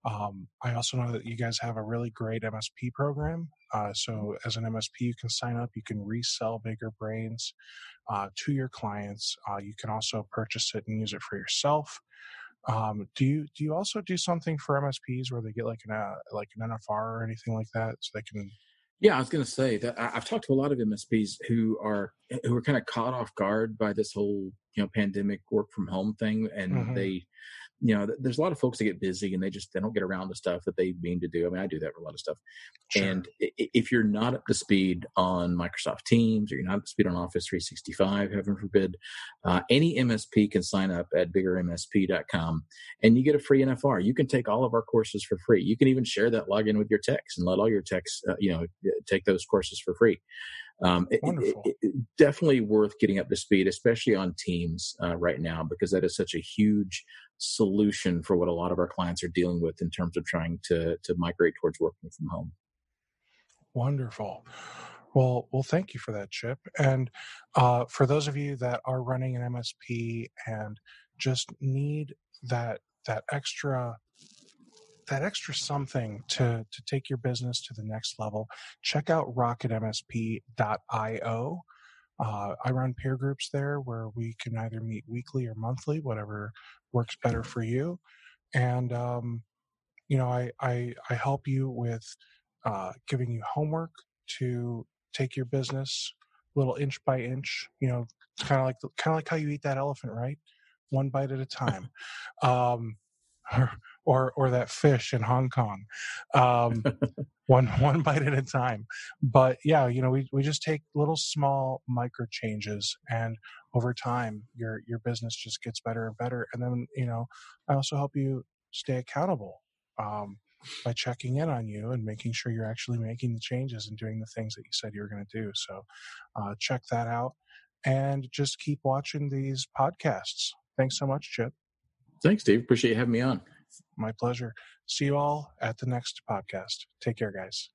I also know that you guys have a really great MSP program. So as an MSP, you can sign up. You can resell Bigger Brains to your clients. You can also purchase it and use it for yourself. Do you also do something for MSPs where they get like an NFR or anything like that, so they can? Yeah, I was going to say that I've talked to a lot of MSPs who are kind of caught off guard by this whole pandemic work from home thing, and they. There's a lot of folks that get busy and they don't get around to stuff that they mean to do. I mean, I do that for a lot of stuff. Sure. And if you're not up to speed on Microsoft Teams or you're not up to speed on Office 365, heaven forbid, any MSP can sign up at biggermsp.com and you get a free NFR. You can take all of our courses for free. You can even share that login with your techs and let all your techs, take those courses for free. Wonderful. Definitely worth getting up to speed, especially on Teams right now, because that is such a huge solution for what a lot of our clients are dealing with in terms of trying to migrate towards working from home. Wonderful. Well, thank you for that, Chip. And for those of you that are running an MSP and just need that extra something to take your business to the next level, check out RocketMSP.io. I run peer groups there where we can either meet weekly or monthly, whatever works better for you. And, I help you with giving you homework to take your business little inch by inch. It's kind of like how you eat that elephant, right? One bite at a time. Or that fish in Hong Kong, one bite at a time. But yeah, we just take little small micro changes, and over time, your business just gets better and better. And then I also help you stay accountable by checking in on you and making sure you're actually making the changes and doing the things that you said you were going to do. So check that out, and just keep watching these podcasts. Thanks so much, Chip. Thanks, Steve. Appreciate you having me on. My pleasure. See you all at the next podcast. Take care, guys.